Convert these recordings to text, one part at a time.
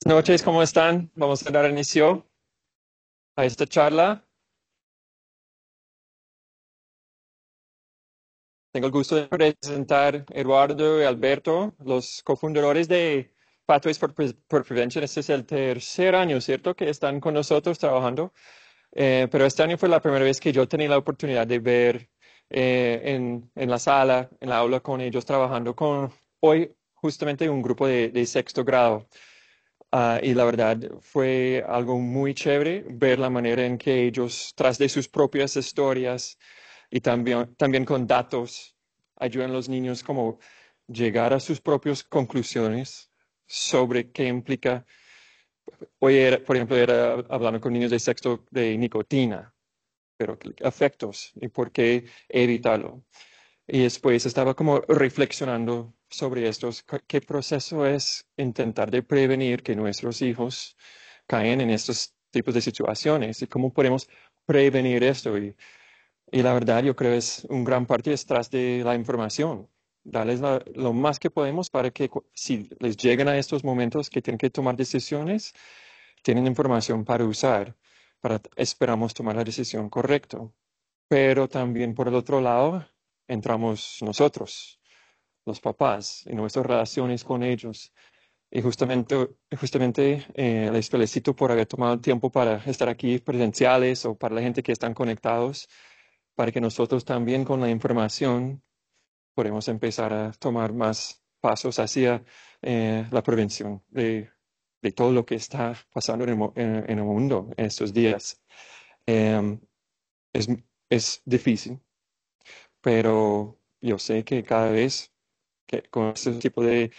Buenas noches, ¿cómo están? Vamos a dar inicio a esta charla. Tengo el gusto de presentar a Eduardo y Alberto, los cofundadores de Pathways for Prevention. Este es el tercer año, ¿cierto?, que están con nosotros trabajando. Pero este año fue la primera vez que yo tenía la oportunidad de ver en la sala, en la aula con ellos trabajando con hoy justamente un grupo de sexto grado. Y la verdad fue algo muy chévere ver la manera en que ellos, tras de sus propias historias y también con datos, ayudan a los niños como llegar a sus propias conclusiones sobre qué implica. Hoy, por ejemplo, era hablando con niños de sexto de nicotina, pero efectos y por qué evitarlo. Y después estaba como reflexionando sobre estos, qué proceso es intentar de prevenir que nuestros hijos caen en estos tipos de situaciones y cómo podemos prevenir esto. Y la verdad yo creo es un gran parte detrás de la información. Darles lo más que podemos para que si les llegan a estos momentos que tienen que tomar decisiones, tienen información para usar, para esperamos tomar la decisión correcta. Pero también por el otro lado entramos nosotros, los papás, y nuestras relaciones con ellos. Y justamente les felicito por haber tomado el tiempo para estar aquí presenciales o para la gente que están conectados, para que nosotros también con la información podemos empezar a tomar más pasos hacia la prevención de todo lo que está pasando en el mundo en estos días. Em, es, es difícil, pero yo sé que cada vez que con este tipo de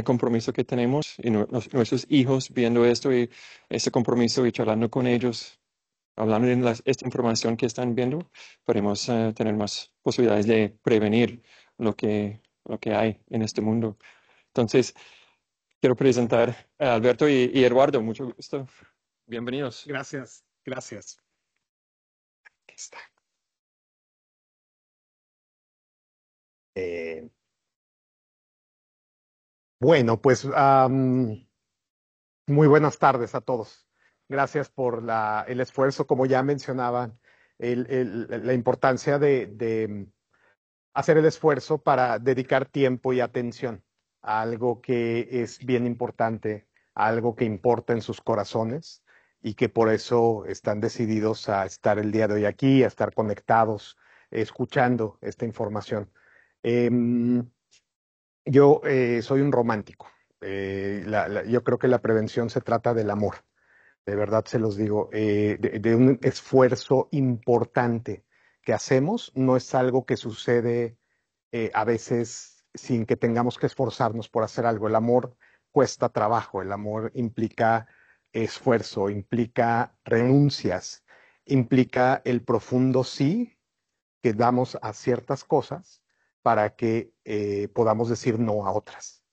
compromiso que tenemos y nuestros hijos viendo esto y ese compromiso y charlando con ellos, hablando de esta información que están viendo, podemos tener más posibilidades de prevenir lo que hay en este mundo. Entonces, quiero presentar a Alberto y Eduardo. Mucho gusto. Bienvenidos. Gracias, gracias. Aquí está. Eh, bueno, pues muy buenas tardes a todos. Gracias por el esfuerzo, como ya mencionaban, la importancia de hacer el esfuerzo para dedicar tiempo y atención a algo que es bien importante, a algo que importa en sus corazones y que por eso están decididos a estar el día de hoy aquí, a estar conectados, escuchando esta información. Em, Yo soy un romántico. Yo creo que la prevención se trata del amor. De verdad se los digo, de un esfuerzo importante que hacemos. No es algo que sucede a veces sin que tengamos que esforzarnos por hacer algo. El amor cuesta trabajo, el amor implica esfuerzo, implica renuncias, implica el profundo sí que damos a ciertas cosas para que podamos decir no a otras,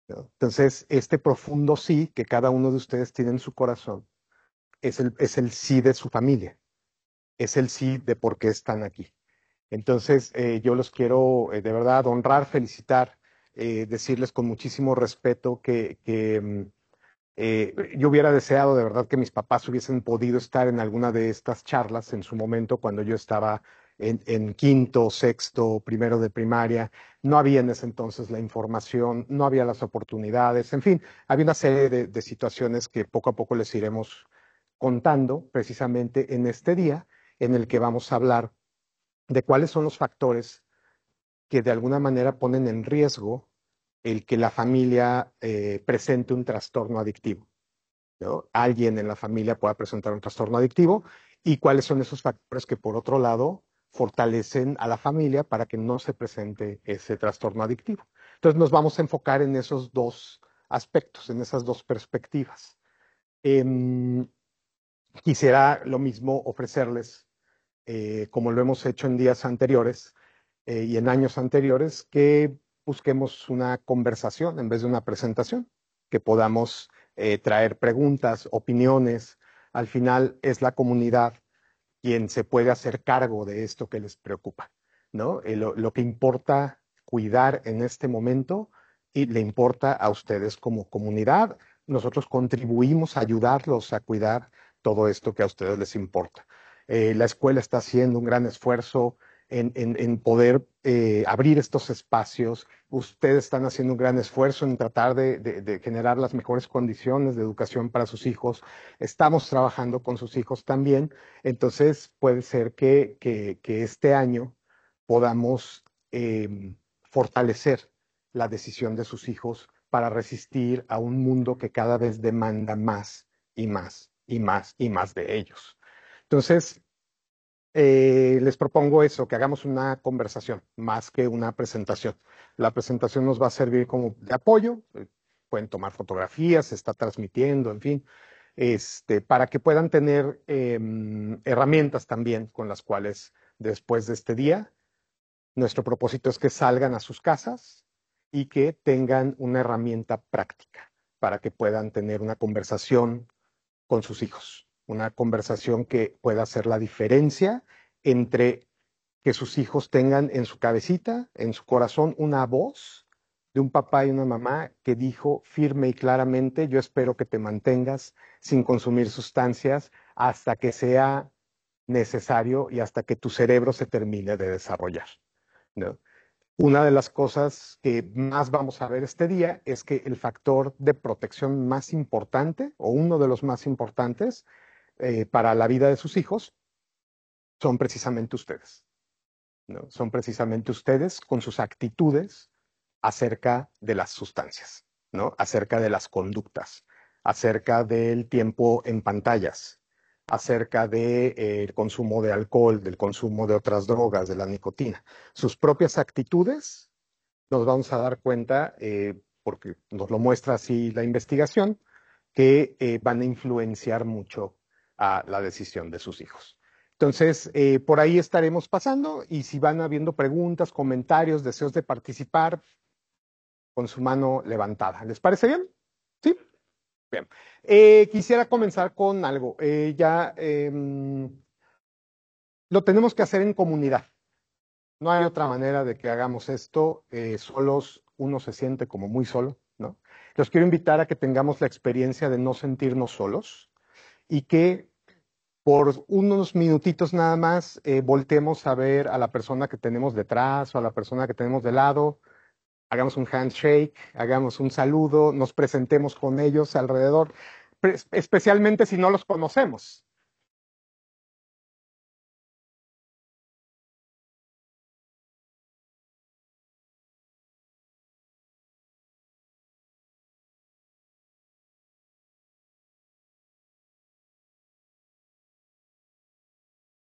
¿no? Entonces, este profundo sí que cada uno de ustedes tiene en su corazón es el sí de su familia, es el sí de por qué están aquí. Entonces, yo los quiero de verdad honrar, felicitar, decirles con muchísimo respeto que yo hubiera deseado de verdad que mis papás hubiesen podido estar en alguna de estas charlas en su momento cuando yo estaba en quinto, sexto, primero de primaria. No había en ese entonces la información, no había las oportunidades, en fin, había una serie de situaciones que poco a poco les iremos contando precisamente en este día en el que vamos a hablar de cuáles son los factores que de alguna manera ponen en riesgo el que la familia presente un trastorno adictivo, ¿no? Alguien en la familia pueda presentar un trastorno adictivo y cuáles son esos factores que, por otro lado, fortalecen a la familia para que no se presente ese trastorno adictivo. Entonces nos vamos a enfocar en esos dos aspectos, en esas dos perspectivas. Eh, Quisiera lo mismo ofrecerles, como lo hemos hecho en días anteriores y en años anteriores, que busquemos una conversación en vez de una presentación, que podamos traer preguntas, opiniones. Al final es la comunidad quien se puede hacer cargo de esto que les preocupa, ¿no? Lo que importa cuidar en este momento y le importa a ustedes como comunidad, nosotros contribuimos a ayudarlos a cuidar todo esto que a ustedes les importa. La escuela está haciendo un gran esfuerzo en poder abrir estos espacios. Ustedes están haciendo un gran esfuerzo en tratar de generar las mejores condiciones de educación para sus hijos. Estamos trabajando con sus hijos también. Entonces, puede ser que este año podamos fortalecer la decisión de sus hijos para resistir a un mundo que cada vez demanda más y más y más y más de ellos. Entonces, les propongo eso, que hagamos una conversación más que una presentación. La presentación nos va a servir como de apoyo, pueden tomar fotografías, se está transmitiendo, en fin, para que puedan tener herramientas también con las cuales después de este día, nuestro propósito es que salgan a sus casas y que tengan una herramienta práctica para que puedan tener una conversación con sus hijos, una conversación que pueda hacer la diferencia entre que sus hijos tengan en su cabecita, en su corazón, una voz de un papá y una mamá que dijo firme y claramente, yo espero que te mantengas sin consumir sustancias hasta que sea necesario y hasta que tu cerebro se termine de desarrollar, ¿no? Una de las cosas que más vamos a ver este día es que el factor de protección más importante, o uno de los más importantes para la vida de sus hijos, son precisamente ustedes, ¿no? Son precisamente ustedes con sus actitudes acerca de las sustancias, ¿no? Acerca de las conductas, acerca del tiempo en pantallas, acerca del consumo de alcohol, del consumo de otras drogas, de la nicotina. Sus propias actitudes nos vamos a dar cuenta, porque nos lo muestra así la investigación, que van a influenciar mucho a la decisión de sus hijos. Entonces, por ahí estaremos pasando y si van habiendo preguntas, comentarios, deseos de participar, con su mano levantada. ¿Les parece bien? Sí. Bien. Quisiera comenzar con algo. Lo tenemos que hacer en comunidad. No hay otra manera de que hagamos esto solos. Uno se siente como muy solo, ¿no? Los quiero invitar a que tengamos la experiencia de no sentirnos solos y que por unos minutitos nada más volteemos a ver a la persona que tenemos detrás o a la persona que tenemos de lado, hagamos un handshake, hagamos un saludo, nos presentemos con ellos alrededor, especialmente si no los conocemos.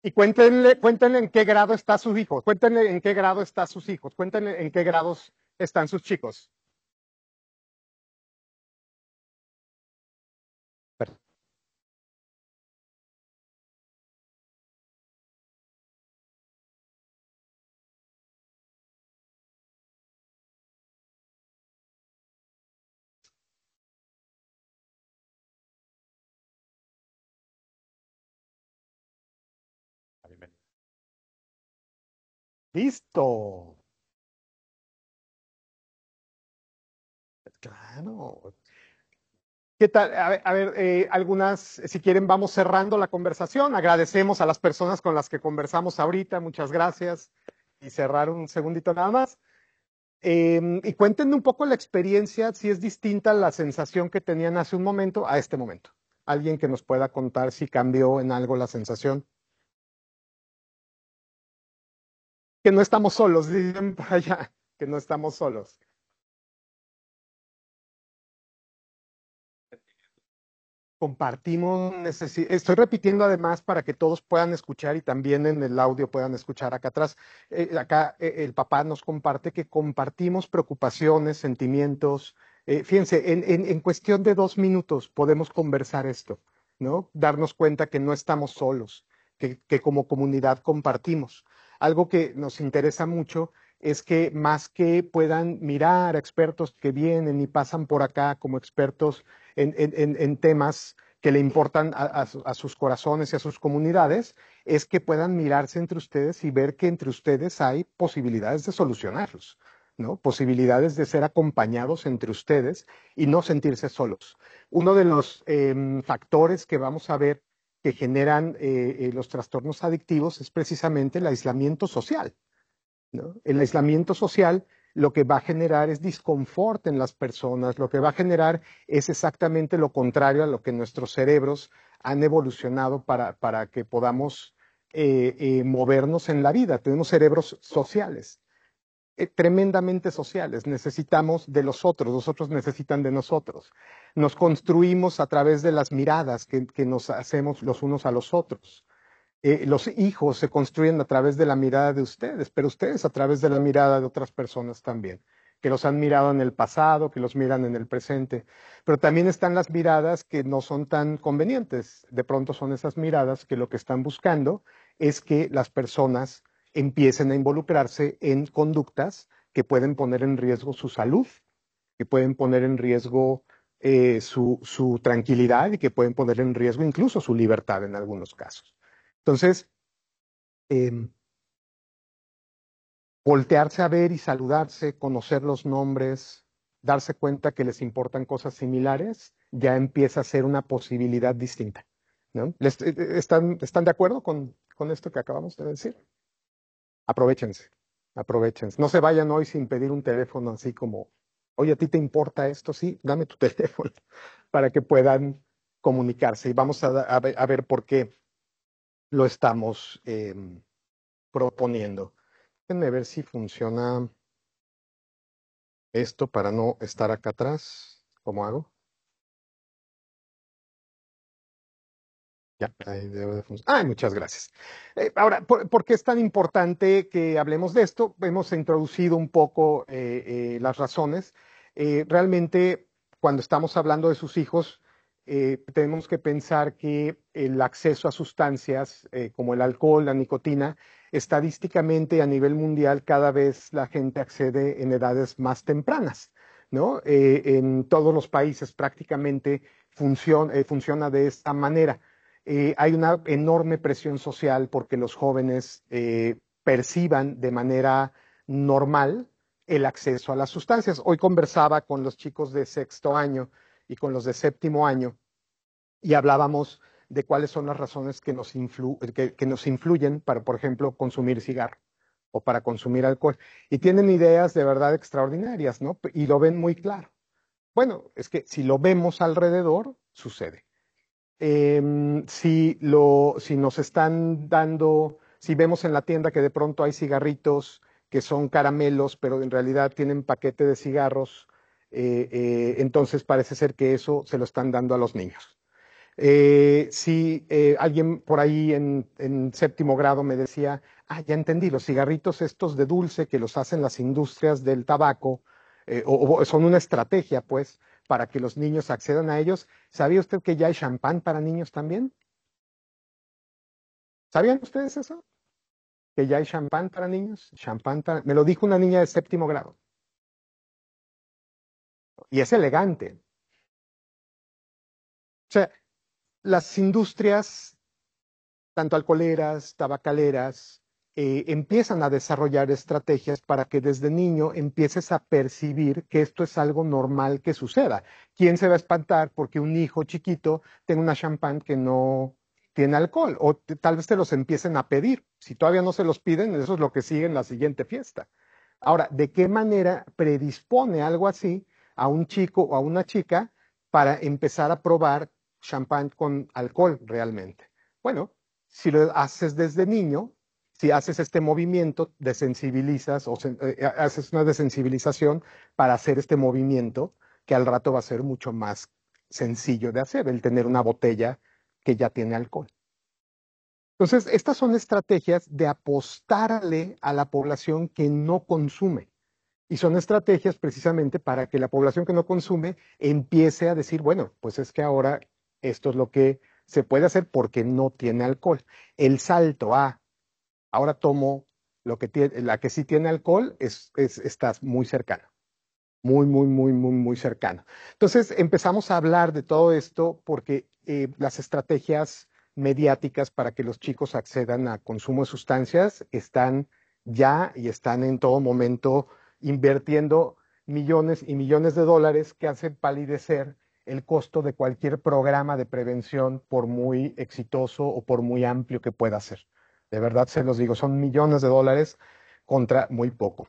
Y cuéntenle en qué grado está sus hijos, cuéntenle en qué grado están sus hijos, cuéntenle en qué grados están sus chicos. Listo. Claro. ¿Qué tal? A ver, algunas, si quieren, vamos cerrando la conversación. Agradecemos a las personas con las que conversamos ahorita. Muchas gracias. Y cerrar un segundito nada más. Y cuéntenme un poco la experiencia, si es distinta la sensación que tenían hace un momento a este momento. Alguien que nos pueda contar si cambió en algo la sensación. Que no estamos solos, dicen por allá, que no estamos solos. Compartimos, estoy repitiendo además para que todos puedan escuchar y también en el audio puedan escuchar acá atrás. El papá nos comparte que compartimos preocupaciones, sentimientos. Fíjense, en cuestión de 2 minutos podemos conversar esto, ¿no? Darnos cuenta que no estamos solos, que como comunidad compartimos. Algo que nos interesa mucho es que más que puedan mirar a expertos que vienen y pasan por acá como expertos en temas que le importan a sus corazones y a sus comunidades, es que puedan mirarse entre ustedes y ver que entre ustedes hay posibilidades de solucionarlos, ¿no? Posibilidades de ser acompañados entre ustedes y no sentirse solos. Uno de los factores que vamos a ver que generan los trastornos adictivos es precisamente el aislamiento social, ¿no? El aislamiento social lo que va a generar es disconfort en las personas, lo que va a generar es exactamente lo contrario a lo que nuestros cerebros han evolucionado para que podamos movernos en la vida. Tenemos cerebros sociales, tremendamente sociales. Necesitamos de los otros necesitan de nosotros. Nos construimos a través de las miradas que nos hacemos los unos a los otros. Los hijos se construyen a través de la mirada de ustedes, pero ustedes a través de la mirada de otras personas también, que los han mirado en el pasado, que los miran en el presente. Pero también están las miradas que no son tan convenientes. De pronto son esas miradas que lo que están buscando es que las personas empiecen a involucrarse en conductas que pueden poner en riesgo su salud, que pueden poner en riesgo su tranquilidad y que pueden poner en riesgo incluso su libertad en algunos casos. Entonces, eh, voltearse a ver y saludarse, conocer los nombres, darse cuenta que les importan cosas similares, ya empieza a ser una posibilidad distinta, ¿no? ¿Están de acuerdo con esto que acabamos de decir? Aprovechense, aprovechense. No se vayan hoy sin pedir un teléfono así como, oye, ¿a ti te importa esto? Sí, dame tu teléfono para que puedan comunicarse. Y vamos a ver por qué lo estamos proponiendo. Déjenme ver si funciona esto para no estar acá atrás. ¿Cómo hago? Ya, ahí debe de funcionar. Ay, muchas gracias. Ahora, ¿por qué es tan importante que hablemos de esto? Hemos introducido un poco las razones. Realmente, cuando estamos hablando de sus hijos, tenemos que pensar que el acceso a sustancias como el alcohol, la nicotina, estadísticamente a nivel mundial cada vez la gente accede en edades más tempranas, ¿no? En todos los países prácticamente funciona de esta manera. Hay una enorme presión social porque los jóvenes perciban de manera normal el acceso a las sustancias. Hoy conversaba con los chicos de sexto año y con los de séptimo año y hablábamos de cuáles son las razones que nos influyen para, por ejemplo, consumir cigarro o para consumir alcohol. Y tienen ideas de verdad extraordinarias, ¿no? Y lo ven muy claro. Bueno, es que si lo vemos alrededor, sucede. Si nos están dando, si vemos en la tienda que de pronto hay cigarritos que son caramelos, pero en realidad tienen paquete de cigarros, entonces parece ser que eso se lo están dando a los niños. Si alguien por ahí en séptimo grado me decía, ya entendí, los cigarritos estos de dulce que los hacen las industrias del tabaco, o son una estrategia, pues, para que los niños accedan a ellos. ¿Sabía usted que ya hay champán para niños también? ¿Sabían ustedes eso? Que ya hay champán para niños. Me lo dijo una niña de séptimo grado. Y es elegante. O sea, las industrias tanto alcoholeras, tabacaleras, empiezan a desarrollar estrategias para que desde niño empieces a percibir que esto es algo normal que suceda. ¿Quién se va a espantar porque un hijo chiquito tenga una champán que no tiene alcohol? O tal vez te los empiecen a pedir. Si todavía no se los piden, eso es lo que sigue en la siguiente fiesta. Ahora, ¿de qué manera predispone algo así a un chico o a una chica para empezar a probar champán con alcohol realmente? Bueno, si lo haces desde niño, si haces este movimiento, desensibilizas o haces una desensibilización para hacer este movimiento que al rato va a ser mucho más sencillo de hacer, el tener una botella que ya tiene alcohol. Entonces, estas son estrategias de apostarle a la población que no consume. Y son estrategias precisamente para que la población que no consume empiece a decir, bueno, pues es que ahora esto es lo que se puede hacer porque no tiene alcohol. El salto a ahora tomo la que sí tiene alcohol está muy cercano, muy cercano. Entonces empezamos a hablar de todo esto porque las estrategias mediáticas para que los chicos accedan a consumo de sustancias están ya y están en todo momento invirtiendo millones y millones de dólares que hacen palidecer el costo de cualquier programa de prevención, por muy exitoso o por muy amplio que pueda ser. De verdad se los digo, son millones de dólares contra muy poco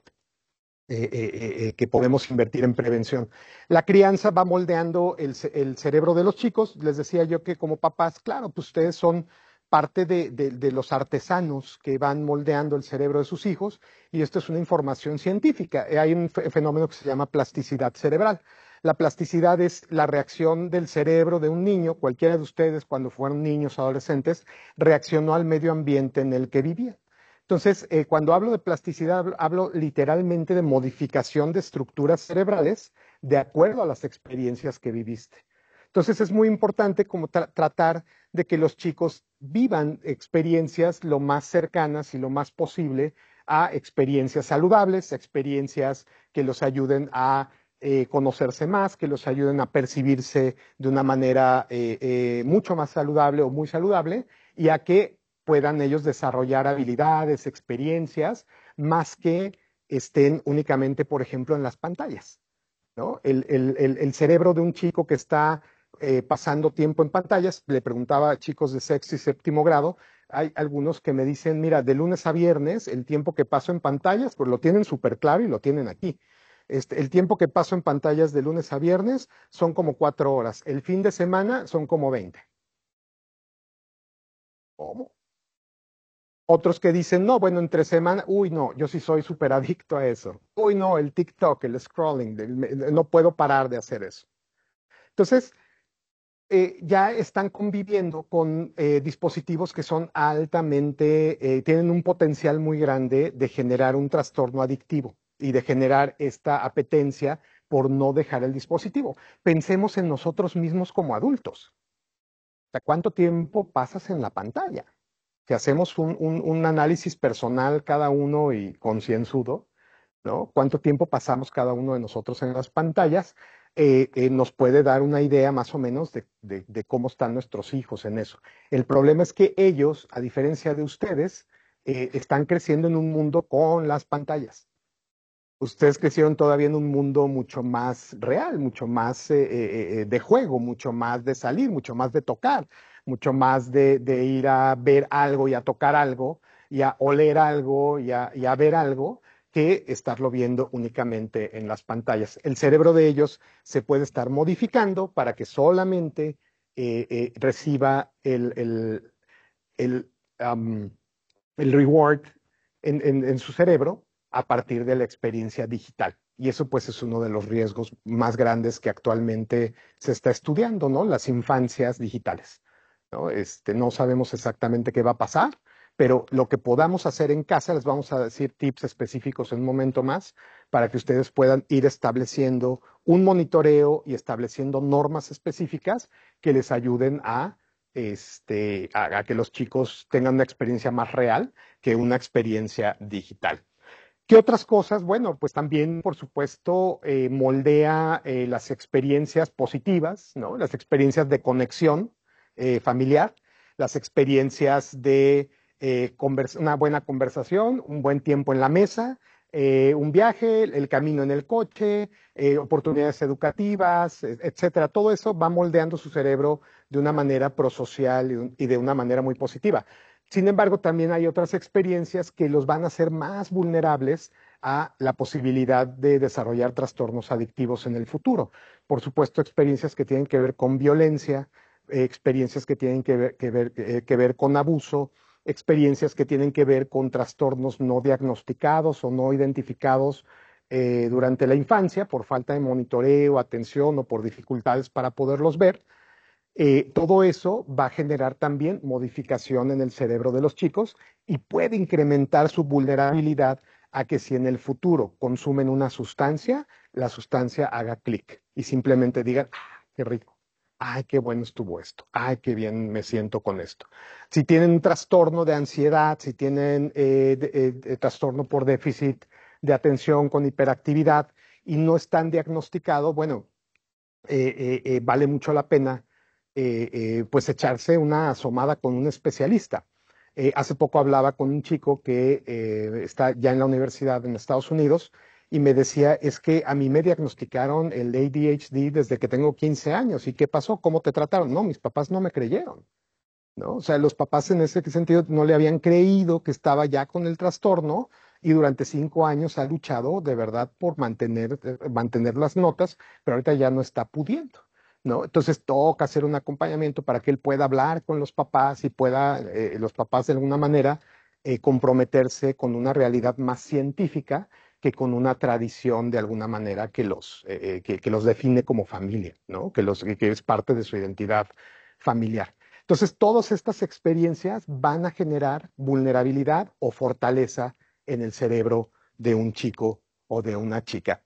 que podemos invertir en prevención. La crianza va moldeando el cerebro de los chicos. Les decía yo que como papás, claro, pues ustedes son parte de los artesanos que van moldeando el cerebro de sus hijos, y esto es una información científica. Hay un fenómeno que se llama plasticidad cerebral. La plasticidad es la reacción del cerebro de un niño. Cualquiera de ustedes, cuando fueron niños o adolescentes, reaccionó al medio ambiente en el que vivía. Entonces, cuando hablo de plasticidad, hablo literalmente de modificación de estructuras cerebrales de acuerdo a las experiencias que viviste. Entonces, es muy importante como tratar de que los chicos vivan experiencias lo más cercanas y lo más posible a experiencias saludables, experiencias que los ayuden a conocerse más, que los ayuden a percibirse de una manera mucho más saludable o muy saludable, y a que puedan ellos desarrollar habilidades, experiencias, más que estén únicamente, por ejemplo, en las pantallas, ¿no? El cerebro de un chico que está pasando tiempo en pantallas, le preguntaba a chicos de sexto y séptimo grado, hay algunos que me dicen, mira, de lunes a viernes, el tiempo que paso en pantallas, pues lo tienen súper claro y lo tienen aquí. El tiempo que paso en pantallas de lunes a viernes son como 4 horas. El fin de semana son como 20. ¿Cómo? Otros que dicen, no, bueno, entre semana, uy, no, yo sí soy súper adicto a eso. Uy, no, el TikTok, el scrolling, no puedo parar de hacer eso. Entonces, ya están conviviendo con dispositivos que son altamente, tienen un potencial muy grande de generar un trastorno adictivo y de generar esta apetencia por no dejar el dispositivo. Pensemos en nosotros mismos como adultos. O sea, ¿cuánto tiempo pasas en la pantalla? Si hacemos un análisis personal cada uno y concienzudo, ¿no? ¿Cuánto tiempo pasamos cada uno de nosotros en las pantallas? Nos puede dar una idea más o menos de cómo están nuestros hijos en eso. El problema es que ellos, a diferencia de ustedes, están creciendo en un mundo con las pantallas. Ustedes crecieron todavía en un mundo mucho más real, mucho más de juego, mucho más de salir, mucho más de tocar, mucho más de ir a ver algo y a tocar algo y a oler algo y a ver algo, que estarlo viendo únicamente en las pantallas. El cerebro de ellos se puede estar modificando para que solamente reciba el, um, el reward en su cerebro a partir de la experiencia digital. Y eso pues es uno de los riesgos más grandes que actualmente se está estudiando, ¿no? Las infancias digitales, ¿no? No sabemos exactamente qué va a pasar, pero lo que podamos hacer en casa, les vamos a decir tips específicos en un momento más, para que ustedes puedan ir estableciendo un monitoreo y estableciendo normas específicas que les ayuden a que los chicos tengan una experiencia más real que una experiencia digital. ¿Qué otras cosas? Bueno, pues también, por supuesto, moldea las experiencias positivas, ¿no? Las experiencias de conexión familiar, las experiencias de una buena conversación, un buen tiempo en la mesa, un viaje, el camino en el coche, oportunidades educativas, etcétera. Todo eso va moldeando su cerebro de una manera prosocial y de una manera muy positiva. Sin embargo, también hay otras experiencias que los van a hacer más vulnerables a la posibilidad de desarrollar trastornos adictivos en el futuro. Por supuesto, experiencias que tienen que ver con violencia, experiencias que tienen que ver con abuso, experiencias que tienen que ver con trastornos no diagnosticados o no identificados durante la infancia por falta de monitoreo, atención o por dificultades para poderlos ver. Todo eso va a generar también modificación en el cerebro de los chicos y puede incrementar su vulnerabilidad a que si en el futuro consumen una sustancia, la sustancia haga clic y simplemente digan, ah, qué rico, ay, qué bueno estuvo esto, ay, qué bien me siento con esto. Si tienen un trastorno de ansiedad, si tienen trastorno por déficit de atención con hiperactividad y no están diagnosticados, bueno, vale mucho la pena pues echarse una asomada con un especialista. Hace poco hablaba con un chico que está ya en la universidad en Estados Unidos y me decía, es que a mí me diagnosticaron el ADHD desde que tengo 15 años. ¿Y qué pasó? ¿Cómo te trataron? No, mis papás no me creyeron, ¿no? O sea, los papás en ese sentido no le habían creído que estaba ya con el trastorno y durante 5 años ha luchado de verdad por mantener las notas, pero ahorita ya no está pudiendo, ¿no? Entonces toca hacer un acompañamiento para que él pueda hablar con los papás y pueda los papás de alguna manera comprometerse con una realidad más científica que con una tradición de alguna manera que los define como familia, ¿no? Que es parte de su identidad familiar. Entonces, todas estas experiencias van a generar vulnerabilidad o fortaleza en el cerebro de un chico o de una chica.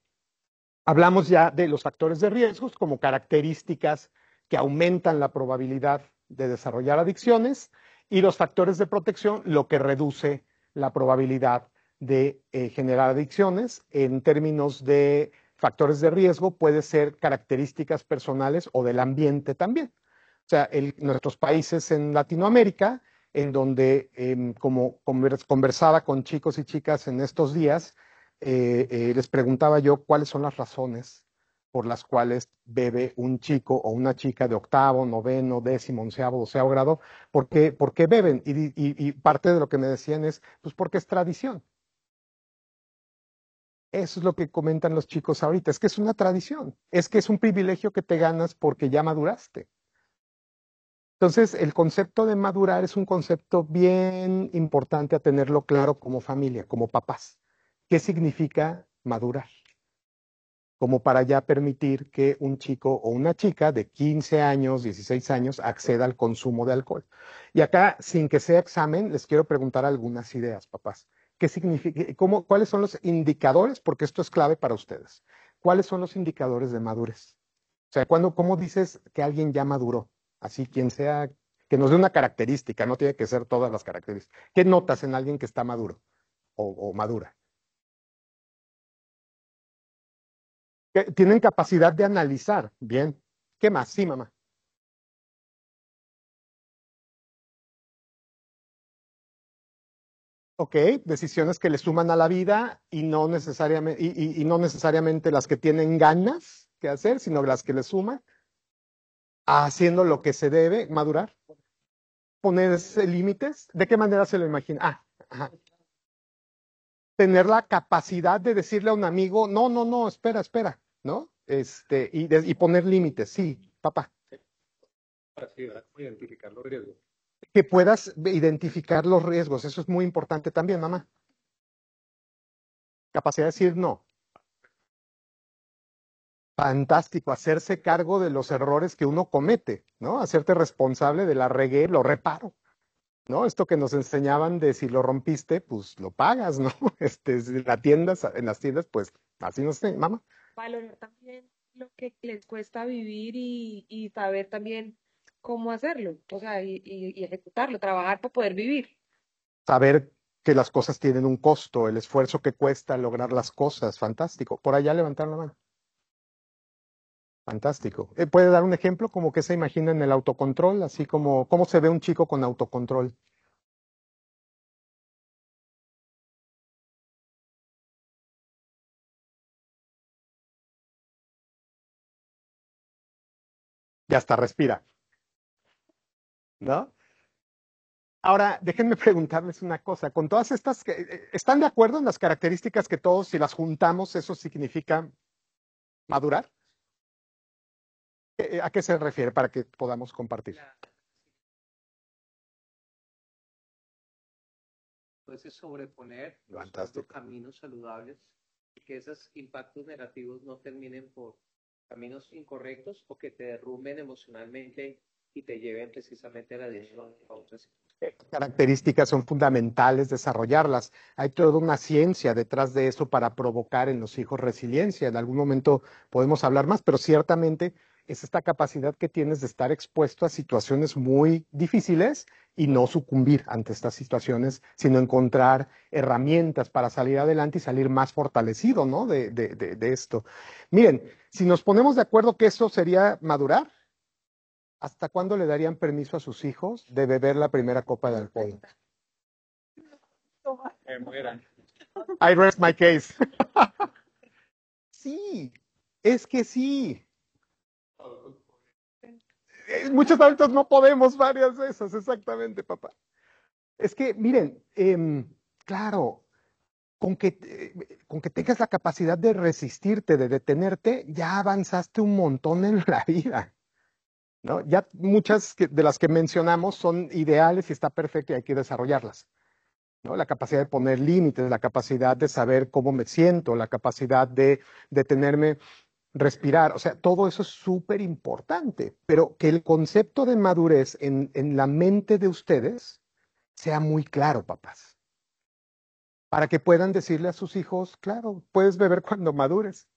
Hablamos ya de los factores de riesgos como características que aumentan la probabilidad de desarrollar adicciones y los factores de protección, lo que reduce la probabilidad de generar adicciones. En términos de factores de riesgo, puede ser características personales o del ambiente también. O sea, nuestros países en Latinoamérica, en donde, como conversaba con chicos y chicas en estos días, les preguntaba yo cuáles son las razones por las cuales bebe un chico o una chica de octavo, noveno, décimo, onceavo, doceavo grado, por qué beben? Y parte de lo que me decían es, pues porque es tradición. Eso es lo que comentan los chicos ahorita, es que es una tradición, es que es un privilegio que te ganas porque ya maduraste. Entonces, el concepto de madurar es un concepto bien importante a tenerlo claro como familia, como papás. ¿Qué significa madurar? Como para ya permitir que un chico o una chica de 15 años, 16 años, acceda al consumo de alcohol. Y acá, sin que sea examen, les quiero preguntar algunas ideas, papás. ¿Qué significa, cuáles son los indicadores? Porque esto es clave para ustedes. ¿Cuáles son los indicadores de madurez? O sea, ¿cómo dices que alguien ya maduró? Así, quien sea, que nos dé una característica, no tiene que ser todas las características. ¿Qué notas en alguien que está maduro o madura? Que tienen capacidad de analizar. Bien. ¿Qué más? Sí, mamá. Ok, decisiones que le suman a la vida y no necesariamente, y no necesariamente las que tienen ganas que hacer, sino las que le suman, haciendo lo que se debe, madurar, ponerse límites. ¿De qué manera se lo imagina? Ajá. Tener la capacidad de decirle a un amigo, no, no, no, espera, espera, ¿no? Y poner límites, sí, papá. Sí, identificar los riesgos. Que puedas identificar los riesgos, eso es muy importante también, mamá. Capacidad de decir no. Fantástico, hacerse cargo de los errores que uno comete, ¿no? Hacerte responsable de la regué, lo reparo, ¿no? Esto que nos enseñaban de si lo rompiste, pues lo pagas, ¿no? Si en las tiendas, pues así no sé, mamá. Valorar también lo que les cuesta vivir y saber también cómo hacerlo, o sea, y ejecutarlo, trabajar para poder vivir. Saber que las cosas tienen un costo, el esfuerzo que cuesta lograr las cosas, fantástico. Por allá levantar la mano. Fantástico. ¿Puede dar un ejemplo como que se imagina en el autocontrol, así como cómo se ve un chico con autocontrol? Ya está, respira, ¿no? Ahora, déjenme preguntarles una cosa. Con todas estas, ¿están de acuerdo en las características que todos, si las juntamos, eso significa madurar? ¿A qué se refiere para que podamos compartir? Entonces, sobreponer Fantástico. buscando caminos saludables y que esos impactos negativos no terminen por caminos incorrectos o que te derrumben emocionalmente y te lleven precisamente a la adicción a otras situaciones. Características son fundamentales desarrollarlas. Hay toda una ciencia detrás de eso para provocar en los hijos resiliencia. En algún momento podemos hablar más, pero ciertamente es esta capacidad que tienes de estar expuesto a situaciones muy difíciles y no sucumbir ante estas situaciones, sino encontrar herramientas para salir adelante y salir más fortalecido, ¿no? De esto. Miren, si nos ponemos de acuerdo que eso sería madurar, ¿hasta cuándo le darían permiso a sus hijos de beber la primera copa de alcohol? Mueran. I rest my case. Sí, es que sí. Muchos adultos no podemos varias de esas, exactamente, papá. Es que, miren, claro, con que tengas la capacidad de resistirte, de detenerte, ya avanzaste un montón en la vida, ¿no? Ya muchas de las que mencionamos son ideales y está perfecto y hay que desarrollarlas, ¿no? La capacidad de poner límites, la capacidad de saber cómo me siento, la capacidad de detenerme, respirar, o sea, todo eso es súper importante, pero que el concepto de madurez en la mente de ustedes sea muy claro, papás, para que puedan decirle a sus hijos, claro, puedes beber cuando madures,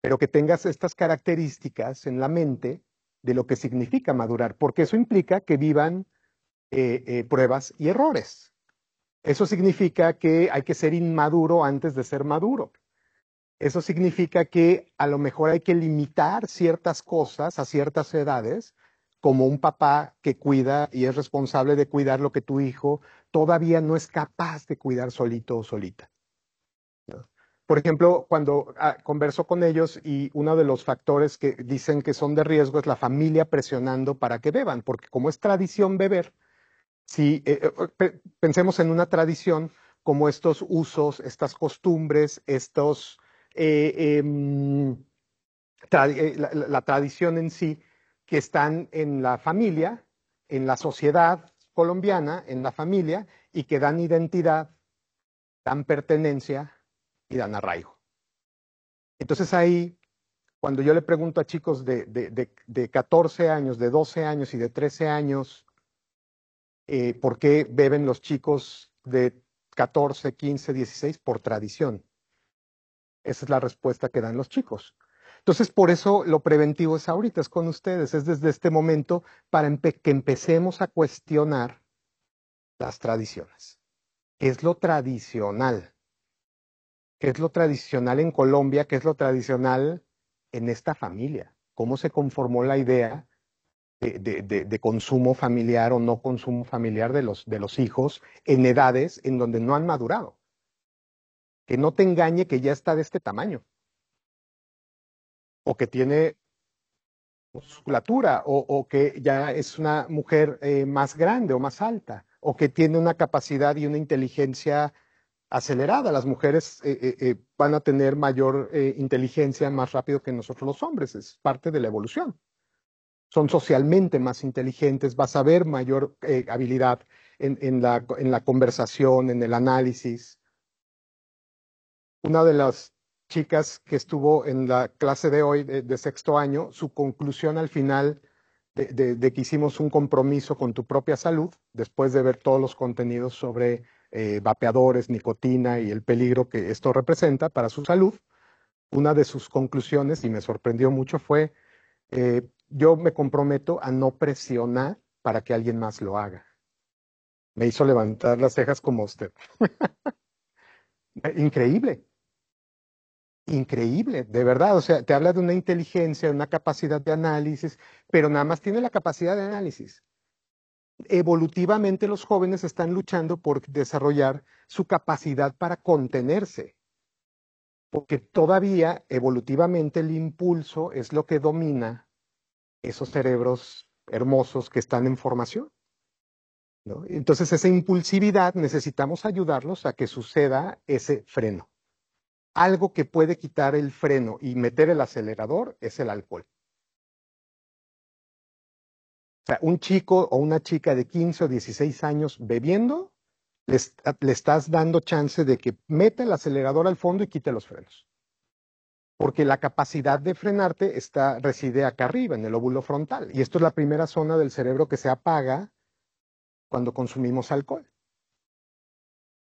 pero que tengas estas características en la mente de lo que significa madurar, porque eso implica que vivan pruebas y errores. Eso significa que hay que ser inmaduro antes de ser maduro. Eso significa que a lo mejor hay que limitar ciertas cosas a ciertas edades, como un papá que cuida y es responsable de cuidar lo que tu hijo todavía no es capaz de cuidar solito o solita. Por ejemplo, cuando converso con ellos y uno de los factores que dicen que son de riesgo es la familia presionando para que beban, porque como es tradición beber, si pensemos en una tradición como estos usos, estas costumbres, estos, la tradición en sí, que están en la familia, en la sociedad colombiana, en la familia, y que dan identidad, dan pertenencia y dan arraigo. Entonces ahí, cuando yo le pregunto a chicos de 14 años, de 12 años y de 13 años, ¿por qué beben los chicos de 14, 15, 16? Por tradición. Esa es la respuesta que dan los chicos. Entonces, por eso lo preventivo es ahorita, es con ustedes, es desde este momento para que empecemos a cuestionar las tradiciones. ¿Qué es lo tradicional? ¿Qué es lo tradicional en Colombia? ¿Qué es lo tradicional en esta familia? ¿Cómo se conformó la idea de consumo familiar o no consumo familiar de los hijos en edades en donde no han madurado? Que no te engañe que ya está de este tamaño o que tiene musculatura o que ya es una mujer más grande o más alta o que tiene una capacidad y una inteligencia acelerada. Las mujeres van a tener mayor inteligencia más rápido que nosotros los hombres, es parte de la evolución. Son socialmente más inteligentes, vas a ver mayor habilidad en la conversación, en el análisis. Una de las chicas que estuvo en la clase de hoy de sexto año, su conclusión al final de que hicimos un compromiso con tu propia salud, después de ver todos los contenidos sobre vapeadores, nicotina y el peligro que esto representa para su salud, una de sus conclusiones, y me sorprendió mucho, fue, yo me comprometo a no presionar para que alguien más lo haga. Me hizo levantar las cejas como usted. Increíble. Increíble, de verdad, o sea, te habla de una inteligencia, de una capacidad de análisis, pero nada más tiene la capacidad de análisis. Evolutivamente los jóvenes están luchando por desarrollar su capacidad para contenerse, porque todavía evolutivamente el impulso es lo que domina esos cerebros hermosos que están en formación, ¿no? Entonces esa impulsividad necesitamos ayudarlos a que suceda ese freno. Algo que puede quitar el freno y meter el acelerador es el alcohol. O sea, un chico o una chica de 15 o 16 años bebiendo, le estás dando chance de que meta el acelerador al fondo y quite los frenos. Porque la capacidad de frenarte reside acá arriba, en el óvulo frontal. Y esto es la primera zona del cerebro que se apaga cuando consumimos alcohol.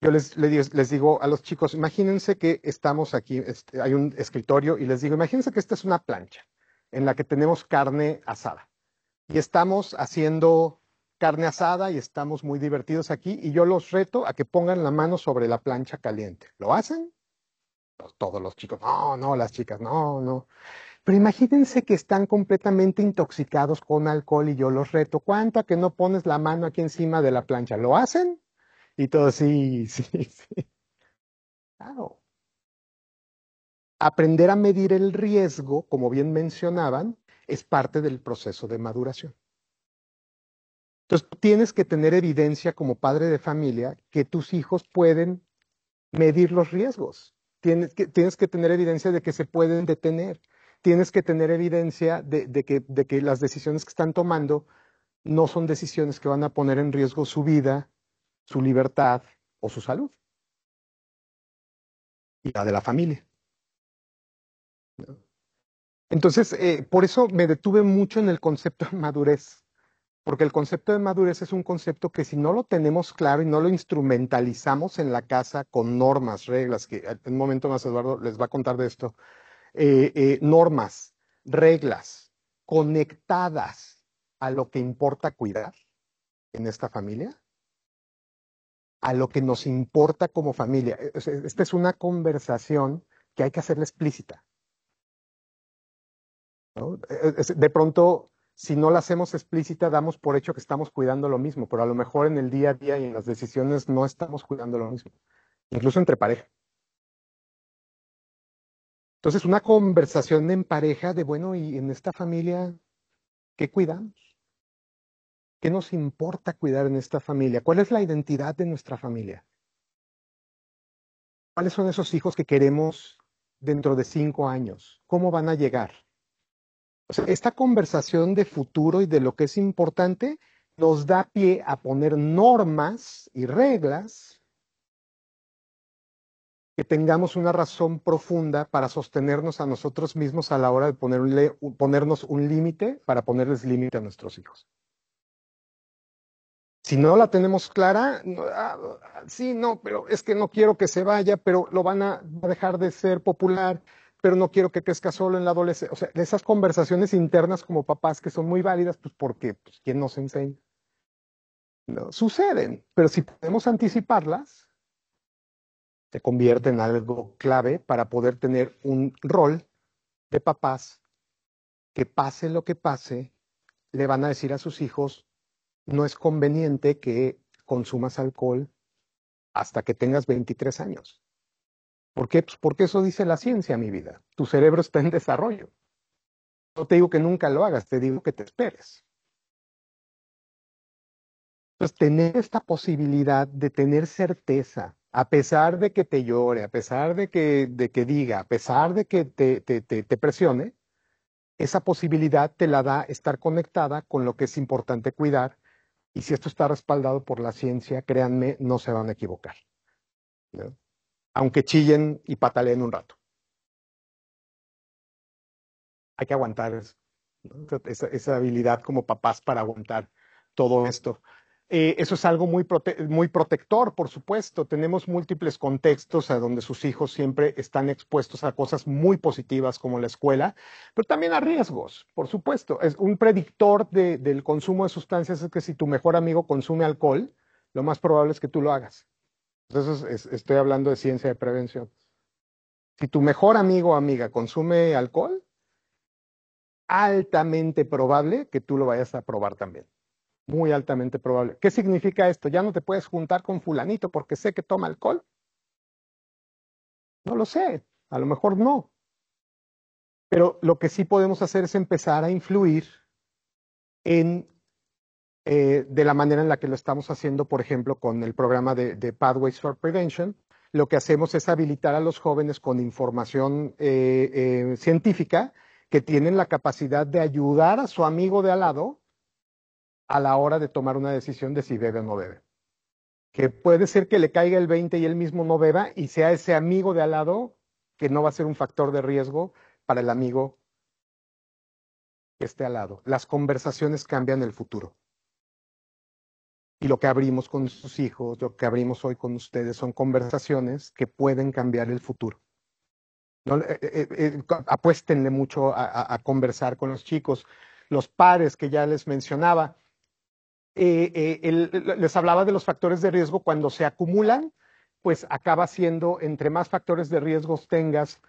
Yo les digo a los chicos, imagínense que estamos aquí, hay un escritorio, y les digo, imagínense que esta es una plancha en la que tenemos carne asada. Y estamos haciendo carne asada y estamos muy divertidos aquí, y yo los reto a que pongan la mano sobre la plancha caliente. ¿Lo hacen? Todos los chicos, no, no, las chicas, no, no. Pero imagínense que están completamente intoxicados con alcohol y yo los reto, ¿cuánto a que no pones la mano aquí encima de la plancha? ¿Lo hacen? Y todos, sí, sí, sí. Claro. aprender a medir el riesgo, como bien mencionaban, es parte del proceso de maduración. Entonces, tienes que tener evidencia como padre de familia que tus hijos pueden medir los riesgos. Tienes que tener evidencia de que se pueden detener. Tienes que tener evidencia de que las decisiones que están tomando no son decisiones que van a poner en riesgo su vida, su libertad o su salud. Y la de la familia. Entonces, por eso me detuve mucho en el concepto de madurez. Porque el concepto de madurez es un concepto que si no lo tenemos claro y no lo instrumentalizamos en la casa con normas, reglas, que en un momento más Eduardo les va a contar de esto, normas, reglas conectadas a lo que importa cuidar en esta familia, a lo que nos importa como familia. Esta es una conversación que hay que hacerla explícita, ¿no? De pronto, si no la hacemos explícita, damos por hecho que estamos cuidando lo mismo, pero a lo mejor en el día a día y en las decisiones no estamos cuidando lo mismo, incluso entre pareja. Entonces, una conversación en pareja de, bueno, y en esta familia, ¿qué cuidamos? ¿Qué nos importa cuidar en esta familia? ¿Cuál es la identidad de nuestra familia? ¿Cuáles son esos hijos que queremos dentro de 5 años? ¿Cómo van a llegar? O sea, esta conversación de futuro y de lo que es importante nos da pie a poner normas y reglas que tengamos una razón profunda para sostenernos a nosotros mismos a la hora de ponernos un límite para ponerles límite a nuestros hijos. Si no la tenemos clara, sí, no, pero es que no quiero que se vaya, pero va a dejar de ser popular, pero no quiero que crezca solo en la adolescencia. O sea, esas conversaciones internas como papás que son muy válidas, pues porque, pues, ¿quién nos enseña? No, suceden, pero si podemos anticiparlas, se convierte en algo clave para poder tener un rol de papás que pase lo que pase, le van a decir a sus hijos, no es conveniente que consumas alcohol hasta que tengas 23 años. ¿Por qué? Pues porque eso dice la ciencia, mi vida. Tu cerebro está en desarrollo. No te digo que nunca lo hagas, te digo que te esperes. Entonces, tener esta posibilidad de tener certeza, a pesar de que te llore, a pesar de que diga, a pesar de que te presione, esa posibilidad te la da estar conectada con lo que es importante cuidar. Y si esto está respaldado por la ciencia, créanme, no se van a equivocar, ¿no? Aunque chillen y pataleen un rato. Hay que aguantar eso, ¿no? Esa habilidad como papás para aguantar todo esto. Eso es algo muy protector, por supuesto. Tenemos múltiples contextos a donde sus hijos siempre están expuestos a cosas muy positivas como la escuela, pero también a riesgos, por supuesto. Es un predictor del consumo de sustancias es que si tu mejor amigo consume alcohol, lo más probable es que tú lo hagas. Entonces, estoy hablando de ciencia de prevención. Si tu mejor amigo o amiga consume alcohol, altamente probable que tú lo vayas a probar también. Muy altamente probable. ¿Qué significa esto? Ya no te puedes juntar con fulanito porque sé que toma alcohol. No lo sé, a lo mejor no. Pero lo que sí podemos hacer es empezar a influir de la manera en la que lo estamos haciendo, por ejemplo, con el programa de Pathways for Prevention. Lo que hacemos es habilitar a los jóvenes con información científica que tienen la capacidad de ayudar a su amigo de al lado a la hora de tomar una decisión de si bebe o no bebe. Que puede ser que le caiga el 20 y él mismo no beba y sea ese amigo de al lado que no va a ser un factor de riesgo para el amigo que esté al lado. Las conversaciones cambian el futuro. Y lo que abrimos con sus hijos, lo que abrimos hoy con ustedes son conversaciones que pueden cambiar el futuro. ¿No? Apuéstenle mucho a conversar con los chicos. Los padres que ya les mencionaba, les hablaba de los factores de riesgo cuando se acumulan, pues acaba siendo entre más factores de riesgos tengas,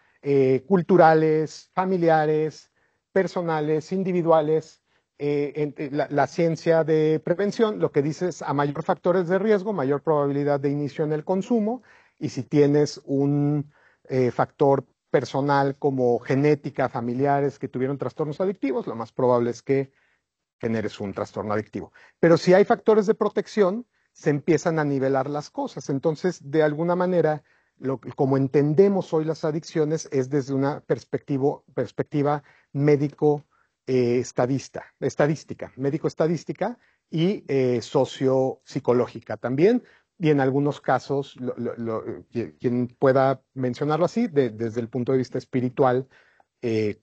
culturales, familiares, personales, individuales, la ciencia de prevención, lo que dice es a mayor factores de riesgo, mayor probabilidad de inicio en el consumo, y si tienes un factor personal como genética, familiares que tuvieron trastornos adictivos, lo más probable es que generes un trastorno adictivo. Pero si hay factores de protección, se empiezan a nivelar las cosas. Entonces, de alguna manera, como entendemos hoy las adicciones es desde una perspectiva médico-estadística, médico-estadística y sociopsicológica también. Y en algunos casos, quien pueda mencionarlo así, desde el punto de vista espiritual,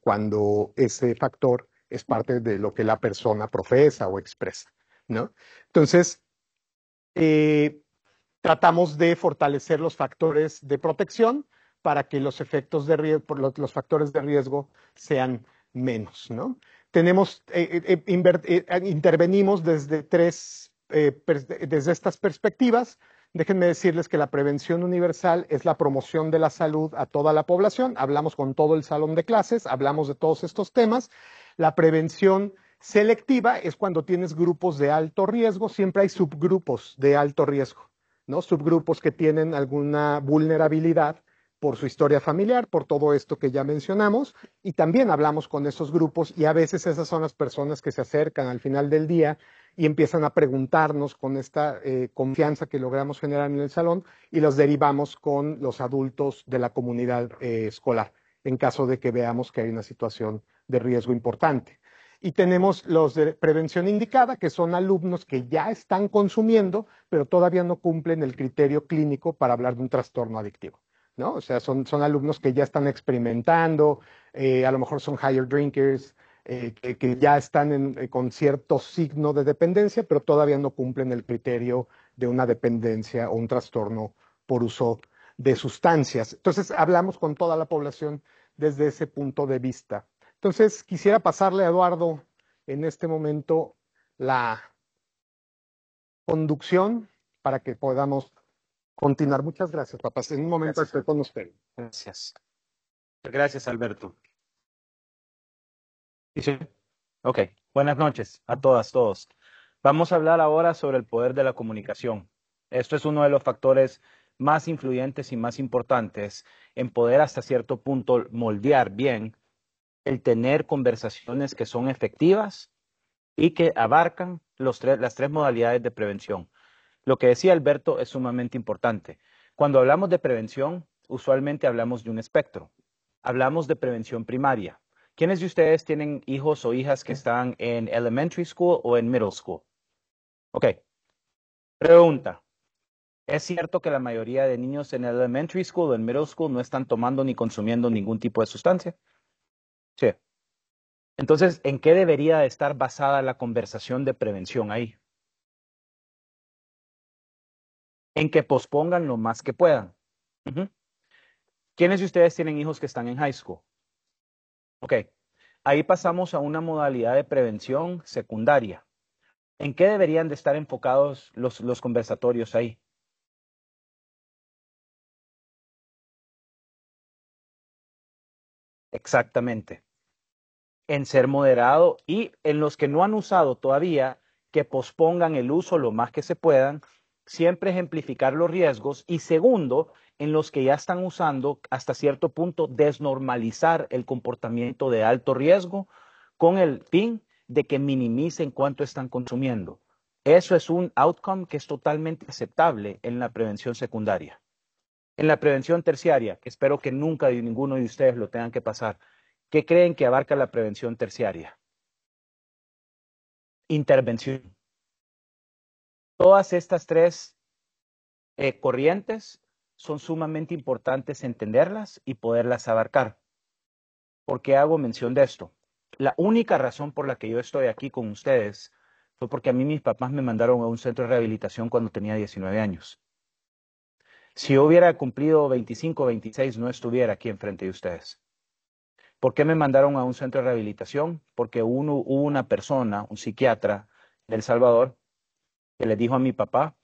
cuando ese factor es parte de lo que la persona profesa o expresa, ¿no? Entonces, tratamos de fortalecer los factores de protección para que los efectos de riesgo, los factores de riesgo sean menos, ¿no? Intervenimos desde desde estas perspectivas. Déjenme decirles que la prevención universal es la promoción de la salud a toda la población. Hablamos con todo el salón de clases, hablamos de todos estos temas. La prevención selectiva es cuando tienes grupos de alto riesgo, siempre hay subgrupos de alto riesgo, ¿no? Subgrupos que tienen alguna vulnerabilidad por su historia familiar, por todo esto que ya mencionamos, y también hablamos con esos grupos y a veces esas son las personas que se acercan al final del día y empiezan a preguntarnos con esta confianza que logramos generar en el salón y los derivamos con los adultos de la comunidad escolar, en caso de que veamos que hay una situación de riesgo importante. Y tenemos los de prevención indicada, que son alumnos que ya están consumiendo, pero todavía no cumplen el criterio clínico para hablar de un trastorno adictivo, ¿no? O sea, son alumnos que ya están experimentando, a lo mejor son higher drinkers, que ya están con cierto signo de dependencia, pero todavía no cumplen el criterio de una dependencia o un trastorno por uso de sustancias. Entonces, hablamos con toda la población desde ese punto de vista. Entonces, quisiera pasarle a Eduardo en este momento la conducción para que podamos continuar. Muchas gracias, papás. En un momento estoy con usted. Gracias. Gracias, Alberto. ¿Sí? Ok. Buenas noches a todas, todos. Vamos a hablar ahora sobre el poder de la comunicación. Esto es uno de los factores más influyentes y más importantes en poder hasta cierto punto moldear bien el tener conversaciones que son efectivas y que abarcan las tres modalidades de prevención. Lo que decía Alberto es sumamente importante. Cuando hablamos de prevención, usualmente hablamos de un espectro. Hablamos de prevención primaria. ¿Quiénes de ustedes tienen hijos o hijas que están en elementary school o en middle school? Ok. Pregunta. ¿Es cierto que la mayoría de niños en elementary school o en middle school no están tomando ni consumiendo ningún tipo de sustancia? Sí. Entonces, ¿en qué debería estar basada la conversación de prevención ahí? En que pospongan lo más que puedan. ¿Quiénes de ustedes tienen hijos que están en high school? Ok. Ahí pasamos a una modalidad de prevención secundaria. ¿En qué deberían de estar enfocados los conversatorios ahí? Exactamente. En ser moderado y en los que no han usado todavía, que pospongan el uso lo más que se puedan, siempre ejemplificar los riesgos y segundo, en los que ya están usando, hasta cierto punto, desnormalizar el comportamiento de alto riesgo con el fin de que minimicen cuánto están consumiendo. Eso es un outcome que es totalmente aceptable en la prevención secundaria. En la prevención terciaria, que espero que nunca ninguno de ustedes lo tengan que pasar, ¿qué creen que abarca la prevención terciaria? Intervención. Todas estas tres corrientes son sumamente importantes entenderlas y poderlas abarcar. ¿Por qué hago mención de esto? La única razón por la que yo estoy aquí con ustedes fue porque a mí mis papás me mandaron a un centro de rehabilitación cuando tenía 19 años. Si yo hubiera cumplido 25 o 26, no estuviera aquí enfrente de ustedes. ¿Por qué me mandaron a un centro de rehabilitación? Porque hubo una persona, un psiquiatra de El Salvador, que le dijo a mi papá,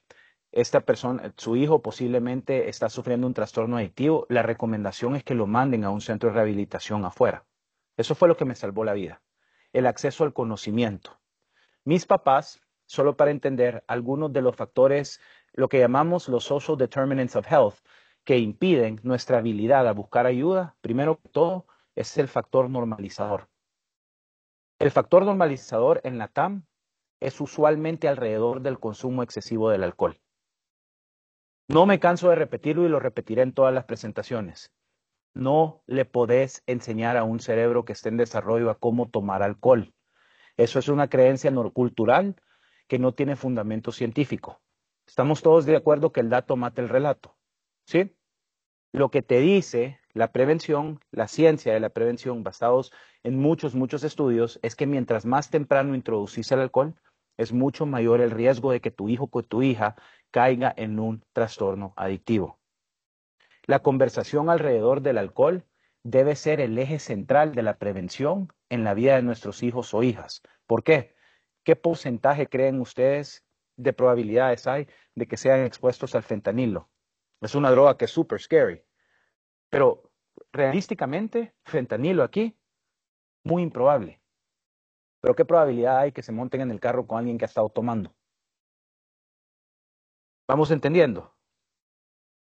esta persona, su hijo posiblemente está sufriendo un trastorno adictivo, la recomendación es que lo manden a un centro de rehabilitación afuera. Eso fue lo que me salvó la vida, el acceso al conocimiento. Mis papás, solo para entender algunos de los factores, lo que llamamos los social determinants of health, que impiden nuestra habilidad a buscar ayuda, primero que todo, es el factor normalizador. El factor normalizador en la TAM es usualmente alrededor del consumo excesivo del alcohol. No me canso de repetirlo y lo repetiré en todas las presentaciones. No le podés enseñar a un cerebro que esté en desarrollo a cómo tomar alcohol. Eso es una creencia cultural que no tiene fundamento científico. Estamos todos de acuerdo que el dato mata el relato, ¿sí? Lo que te dice la prevención, la ciencia de la prevención, basados en muchos estudios, es que mientras más temprano introducís el alcohol, es mucho mayor el riesgo de que tu hijo o tu hija caiga en un trastorno adictivo. La conversación alrededor del alcohol debe ser el eje central de la prevención en la vida de nuestros hijos o hijas. ¿Por qué? ¿Qué porcentaje creen ustedes de probabilidades hay de que sean expuestos al fentanilo? Es una droga que es súper scary. Pero realísticamente, fentanilo aquí, muy improbable. Pero ¿qué probabilidad hay que se monten en el carro con alguien que ha estado tomando? ¿Vamos entendiendo?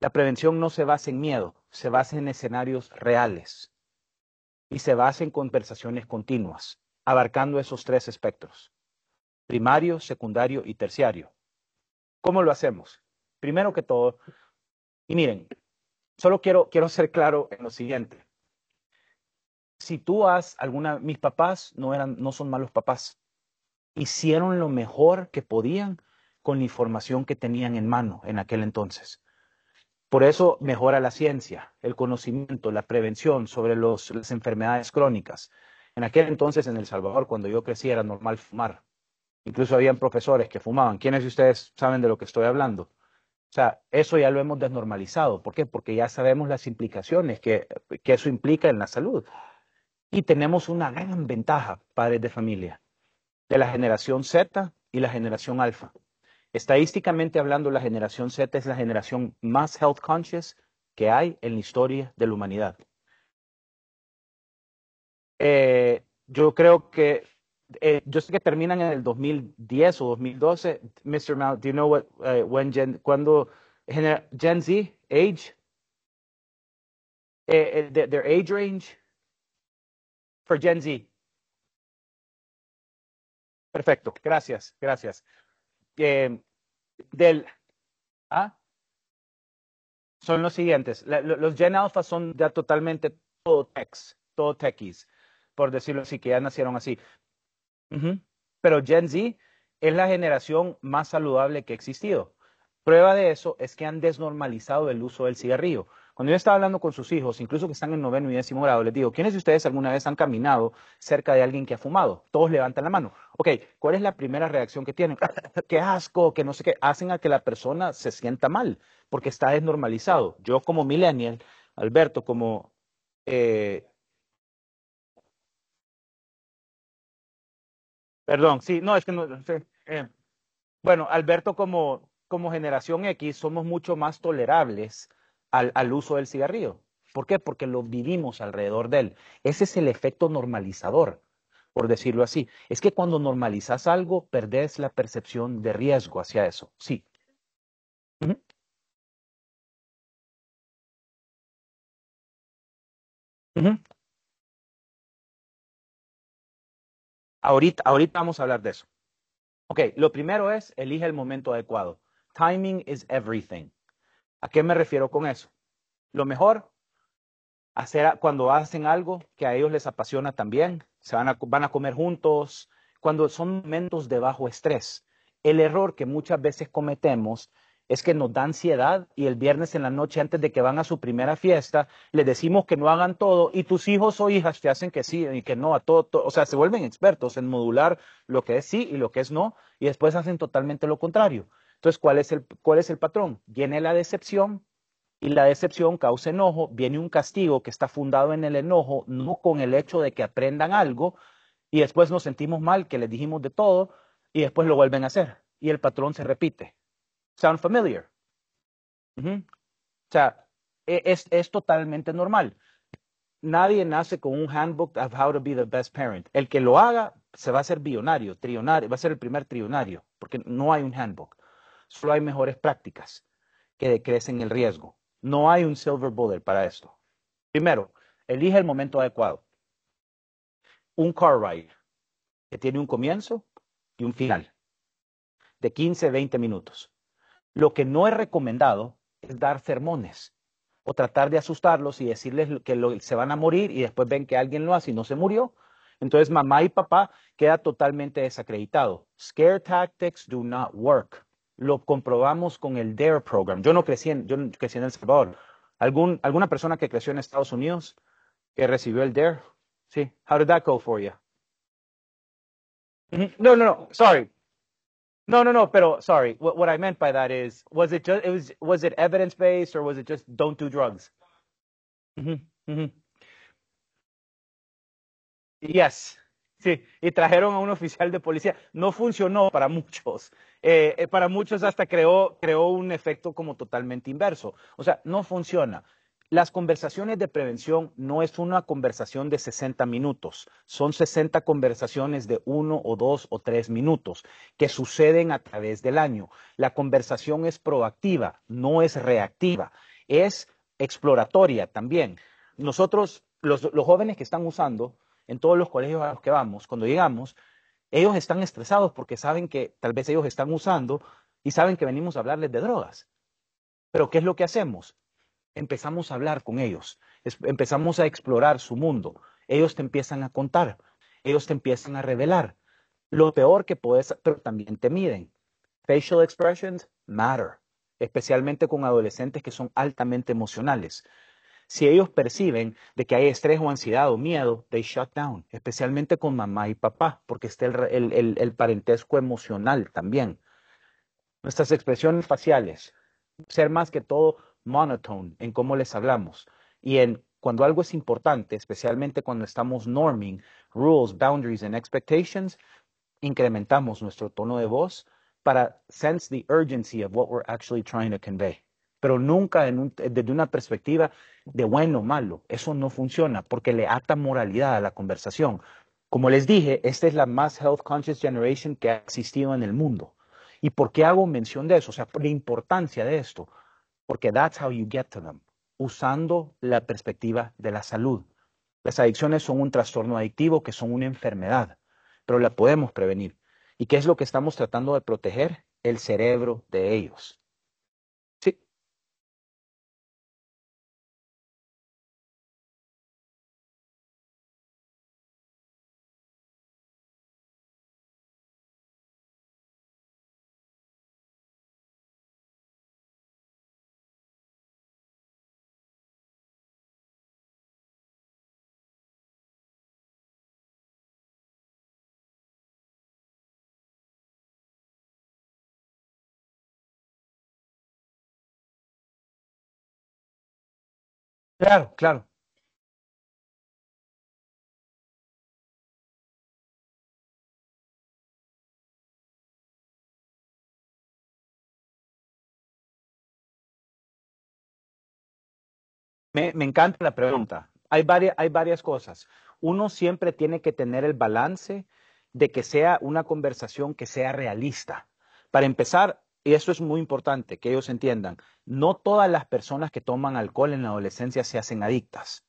La prevención no se basa en miedo, se basa en escenarios reales y se basa en conversaciones continuas, abarcando esos tres espectros: primario, secundario y terciario. ¿Cómo lo hacemos? Primero que todo, y miren, solo quiero ser claro en lo siguiente. Si tú mis papás no son malos papás. Hicieron lo mejor que podían con la información que tenían en mano en aquel entonces. Por eso mejora la ciencia, el conocimiento, la prevención sobre las enfermedades crónicas. En aquel entonces en El Salvador, cuando yo crecí, era normal fumar. Incluso habían profesores que fumaban. ¿Quiénes de ustedes saben de lo que estoy hablando? O sea, eso ya lo hemos desnormalizado. ¿Por qué? Porque ya sabemos las implicaciones que eso implica en la salud. Y tenemos una gran ventaja, padres de familia, de la generación Z y la generación Alfa. Estadísticamente hablando, la generación Z es la generación más health conscious que hay en la historia de la humanidad. Yo creo que, yo sé que terminan en el 2010 o 2012. Mr. Mount, do you know cuando Gen Z, age, their age range for Gen Z? Perfecto, gracias. Son los siguientes. Los Gen Alpha son ya totalmente todo techies, por decirlo así, que ya nacieron así. Pero Gen Z es la generación más saludable que ha existido. Prueba de eso es que han desnormalizado el uso del cigarrillo. Cuando yo estaba hablando con sus hijos, incluso que están en 9º y 10º grado, les digo, ¿quiénes de ustedes alguna vez han caminado cerca de alguien que ha fumado? Todos levantan la mano. Ok, ¿cuál es la primera reacción que tienen? ¡Qué asco! Que no sé qué. Hacen a que la persona se sienta mal, porque está desnormalizado. Yo como millennial, Alberto como... perdón, sí, no, es que no... sí, bueno, Alberto como generación X somos mucho más tolerables al uso del cigarrillo. ¿Por qué? Porque lo vivimos alrededor de él. Ese es el efecto normalizador, por decirlo así. Es que cuando normalizas algo, perdés la percepción de riesgo hacia eso. Sí. Ujú. Ujú. Ahorita vamos a hablar de eso. Ok, lo primero es, elige el momento adecuado. Timing is everything. ¿A qué me refiero con eso? Lo mejor, cuando hacen algo que a ellos les apasiona también, van a comer juntos, cuando son momentos de bajo estrés. El error que muchas veces cometemos es que nos da ansiedad y el viernes en la noche antes de que van a su primera fiesta, les decimos que no hagan todo y tus hijos o hijas te hacen que sí y que no a todo, o sea, se vuelven expertos en modular lo que es sí y lo que es no y después hacen totalmente lo contrario. Entonces, ¿cuál es el patrón? Viene la decepción y la decepción causa enojo, viene un castigo que está fundado en el enojo, no con el hecho de que aprendan algo, y después nos sentimos mal que les dijimos de todo, y después lo vuelven a hacer, y el patrón se repite. ¿Sound familiar? O sea, es totalmente normal. Nadie nace con un handbook of how to be the best parent. El que lo haga se va a hacer billonario, trillonario, va a ser el primer trillonario, porque no hay un handbook. Solo hay mejores prácticas que decrecen el riesgo. No hay un silver bullet para esto. Primero, elige el momento adecuado. Un car ride que tiene un comienzo y un final de 15, 20 minutos. Lo que no es recomendado es dar sermones o tratar de asustarlos y decirles que se van a morir y después ven que alguien lo hace y no se murió. Entonces mamá y papá queda totalmente desacreditado. Scare tactics do not work. Lo comprobamos con el DARE program. Yo no crecí en El Salvador. ¿Alguna persona que creció en Estados Unidos que recibió el DARE? Sí. How did that go for you? No, sorry. No, pero sorry. What I meant by that is, was it evidence based or was it just don't do drugs? Ujú, ujú. Yes. Sí, y trajeron a un oficial de policía. No funcionó para muchos. Para muchos hasta creó un efecto como totalmente inverso. O sea, no funciona. Las conversaciones de prevención no es una conversación de 60 minutos. Son 60 conversaciones de 1 o 2 o 3 minutos que suceden a través del año. La conversación es proactiva, no es reactiva. Es exploratoria también. Nosotros, los jóvenes que están usando en todos los colegios a los que vamos, cuando llegamos, ellos están estresados porque saben que tal vez ellos están usando y saben que venimos a hablarles de drogas. Pero ¿qué es lo que hacemos? Empezamos a hablar con ellos, empezamos a explorar su mundo. Ellos te empiezan a contar, ellos te empiezan a revelar. Lo peor que puedes, pero también te miden. Facial expressions matter, especialmente con adolescentes que son altamente emocionales. Si ellos perciben de que hay estrés o ansiedad o miedo, they shut down, especialmente con mamá y papá, porque está el parentesco emocional también. Nuestras expresiones faciales, ser más que todo monotone en cómo les hablamos y en cuando algo es importante, especialmente cuando estamos norming rules, boundaries and expectations, incrementamos nuestro tono de voz para sense the urgency of what we're actually trying to convey. Pero nunca desde una perspectiva de bueno o malo. Eso no funciona porque le ata moralidad a la conversación. Como les dije, esta es la más health conscious generation que ha existido en el mundo. ¿Y por qué hago mención de eso? O sea, por la importancia de esto. Porque that's how you get to them. Usando la perspectiva de la salud. Las adicciones son un trastorno adictivo que son una enfermedad, pero la podemos prevenir. ¿Y qué es lo que estamos tratando de proteger? El cerebro de ellos. Sí. Claro, claro. Me encanta la pregunta. Hay varias cosas. Uno siempre tiene que tener el balance de que sea una conversación que sea realista. Para empezar, y esto es muy importante que ellos entiendan, no todas las personas que toman alcohol en la adolescencia se hacen adictas.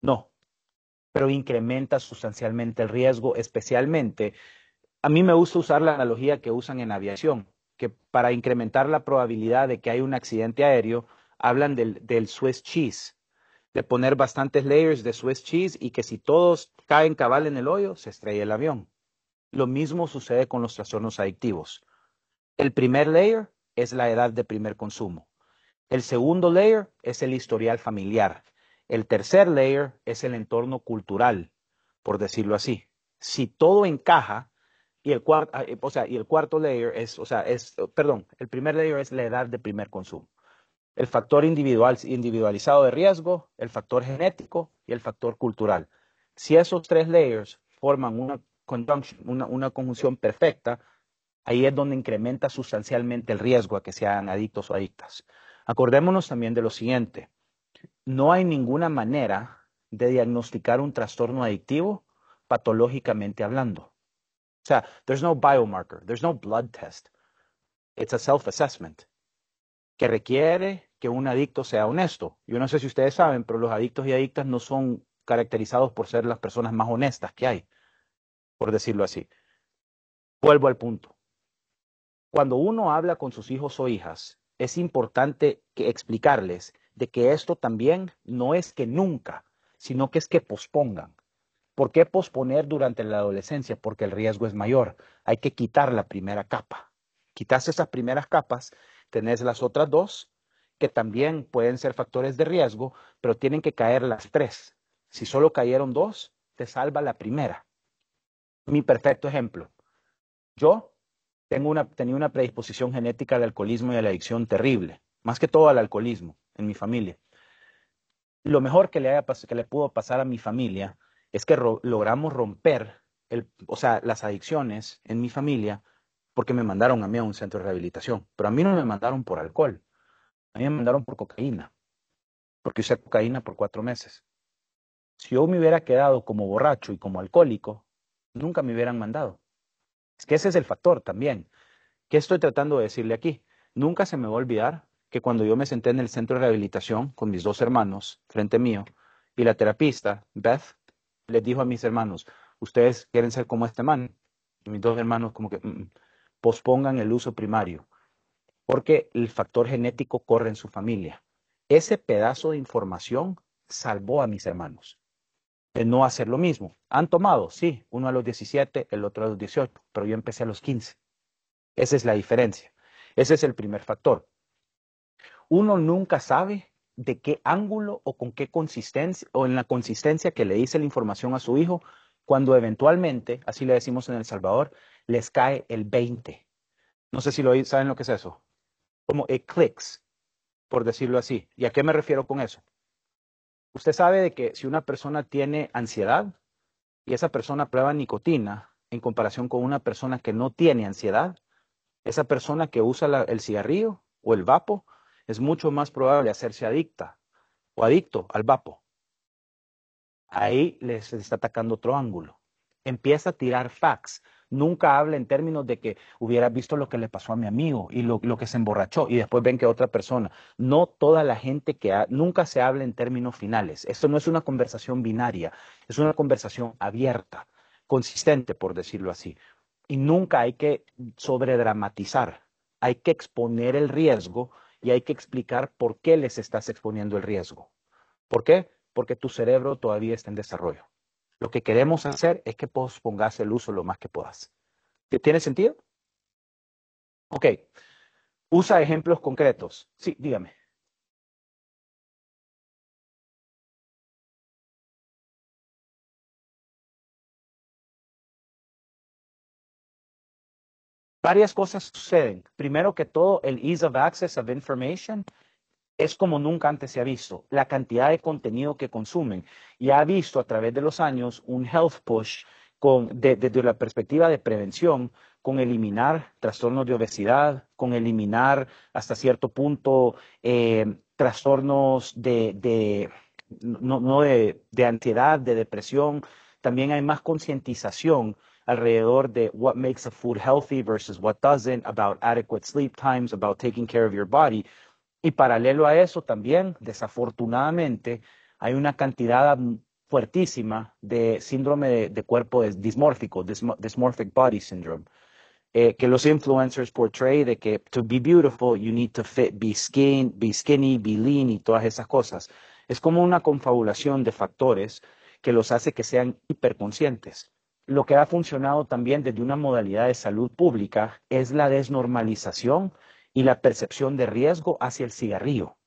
No, pero incrementa sustancialmente el riesgo, especialmente, a mí me gusta usar la analogía que usan en aviación, que para incrementar la probabilidad de que haya un accidente aéreo, hablan del Swiss cheese, de poner bastantes layers de Swiss cheese y que si todos caen cabal en el hoyo, se estrella el avión. Lo mismo sucede con los trastornos adictivos. El primer layer es la edad de primer consumo. El segundo layer es el historial familiar. El tercer layer es el entorno cultural, por decirlo así. Si todo encaja, y el cuarto layer el primer layer es la edad de primer consumo. El factor individualizado de riesgo, el factor genético y el factor cultural. Si esos tres layers forman una conjunción perfecta, ahí es donde incrementa sustancialmente el riesgo a que sean adictos o adictas. Acordémonos también de lo siguiente. No hay ninguna manera de diagnosticar un trastorno adictivo patológicamente hablando. O sea, there's no biomarker, there's no blood test. It's a self-assessment que requiere que un adicto sea honesto. Yo no sé si ustedes saben, pero los adictos y adictas no son caracterizados por ser las personas más honestas que hay, por decirlo así. Vuelvo al punto. Cuando uno habla con sus hijos o hijas, es importante explicarles de que esto también no es que nunca, sino que es que pospongan. ¿Por qué posponer durante la adolescencia? Porque el riesgo es mayor. Hay que quitar la primera capa. Quitas esas primeras capas, tenés las otras dos, que también pueden ser factores de riesgo, pero tienen que caer las tres. Si solo cayeron dos, te salva la primera. Mi perfecto ejemplo. Yo tenía una predisposición genética al alcoholismo y a la adicción terrible, más que todo al alcoholismo en mi familia. Lo mejor que le pudo pasar a mi familia es que logramos romper las adicciones en mi familia porque me mandaron a mí a un centro de rehabilitación. Pero a mí no me mandaron por alcohol, a mí me mandaron por cocaína, porque usé cocaína por 4 meses. Si yo me hubiera quedado como borracho y como alcohólico, nunca me hubieran mandado. Es que ese es el factor también. ¿Qué estoy tratando de decirle aquí? Nunca se me va a olvidar que cuando yo me senté en el centro de rehabilitación con mis 2 hermanos frente mío y la terapista, Beth, les dijo a mis hermanos, ustedes quieren ser como este man. Y mis 2 hermanos como que pospongan el uso primario porque el factor genético corre en su familia. Ese pedazo de información salvó a mis hermanos de no hacer lo mismo. Han tomado, sí, uno a los 17, el otro a los 18, pero yo empecé a los 15. Esa es la diferencia. Ese es el primer factor. Uno nunca sabe de qué ángulo o con qué consistencia o en la consistencia que le dice la información a su hijo cuando eventualmente, así le decimos en El Salvador, les cae el 20. No sé si saben lo que es eso. Como it clicks, por decirlo así. ¿Y a qué me refiero con eso? Usted sabe de que si una persona tiene ansiedad y esa persona prueba nicotina en comparación con una persona que no tiene ansiedad, esa persona que usa el cigarrillo o el vapo es mucho más probable hacerse adicta o adicto al vapo. Ahí les está atacando otro ángulo. Empieza a tirar facts. Nunca habla en términos de que hubiera visto lo que le pasó a mi amigo y lo que se emborrachó y después ven que otra persona. No toda la gente nunca se habla en términos finales. Esto no es una conversación binaria, es una conversación abierta, consistente, por decirlo así. Y nunca hay que sobredramatizar. Hay que exponer el riesgo y hay que explicar por qué les estás exponiendo el riesgo. ¿Por qué? Porque tu cerebro todavía está en desarrollo. Lo que queremos hacer es que pospongas el uso lo más que puedas. ¿Tiene sentido? Ok. Usa ejemplos concretos. Sí, dígame. Varias cosas suceden. Primero que todo, el ease of access of information es como nunca antes se ha visto. La cantidad de contenido que consumen. Ya ha visto a través de los años un health push desde la perspectiva de prevención, con eliminar trastornos de obesidad, con eliminar hasta cierto punto trastornos de ansiedad, de depresión. También hay más concientización alrededor de what makes a food healthy versus what doesn't, about adequate sleep times, about taking care of your body. Y paralelo a eso también, desafortunadamente, hay una cantidad fuertísima de síndrome de cuerpo dismórfico, dysmorphic body syndrome, que los influencers portray de que to be beautiful you need to be skinny, be lean y todas esas cosas. Es como una confabulación de factores que los hace que sean hiperconscientes. Lo que ha funcionado también desde una modalidad de salud pública es la desnormalización y la percepción de riesgo hacia el cigarrillo.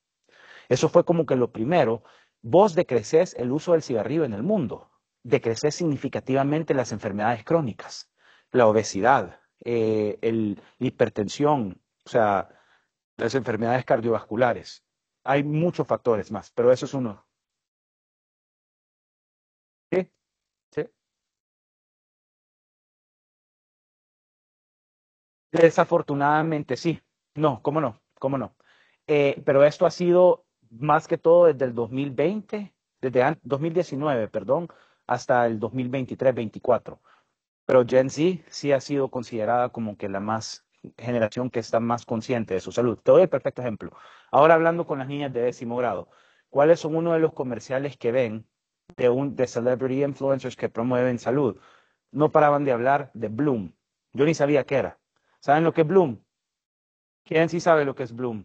Eso fue como que lo primero. Vos decreces el uso del cigarrillo en el mundo, decreces significativamente las enfermedades crónicas, la obesidad, la hipertensión, o sea, las enfermedades cardiovasculares. Hay muchos factores más, pero eso es uno. ¿Sí? ¿Sí? Desafortunadamente sí. No, ¿cómo no? ¿Cómo no? Pero esto ha sido más que todo desde el 2020, desde 2019, perdón, hasta el 2023-24. Pero Gen Z sí ha sido considerada como que la más generación que está más consciente de su salud. Te doy el perfecto ejemplo. Ahora hablando con las niñas de 10º grado, ¿cuáles son uno de los comerciales que ven de celebrity influencers que promueven salud? No paraban de hablar de Bloom. Yo ni sabía qué era. ¿Saben lo que es Bloom? ¿Quién sí sabe lo que es Bloom?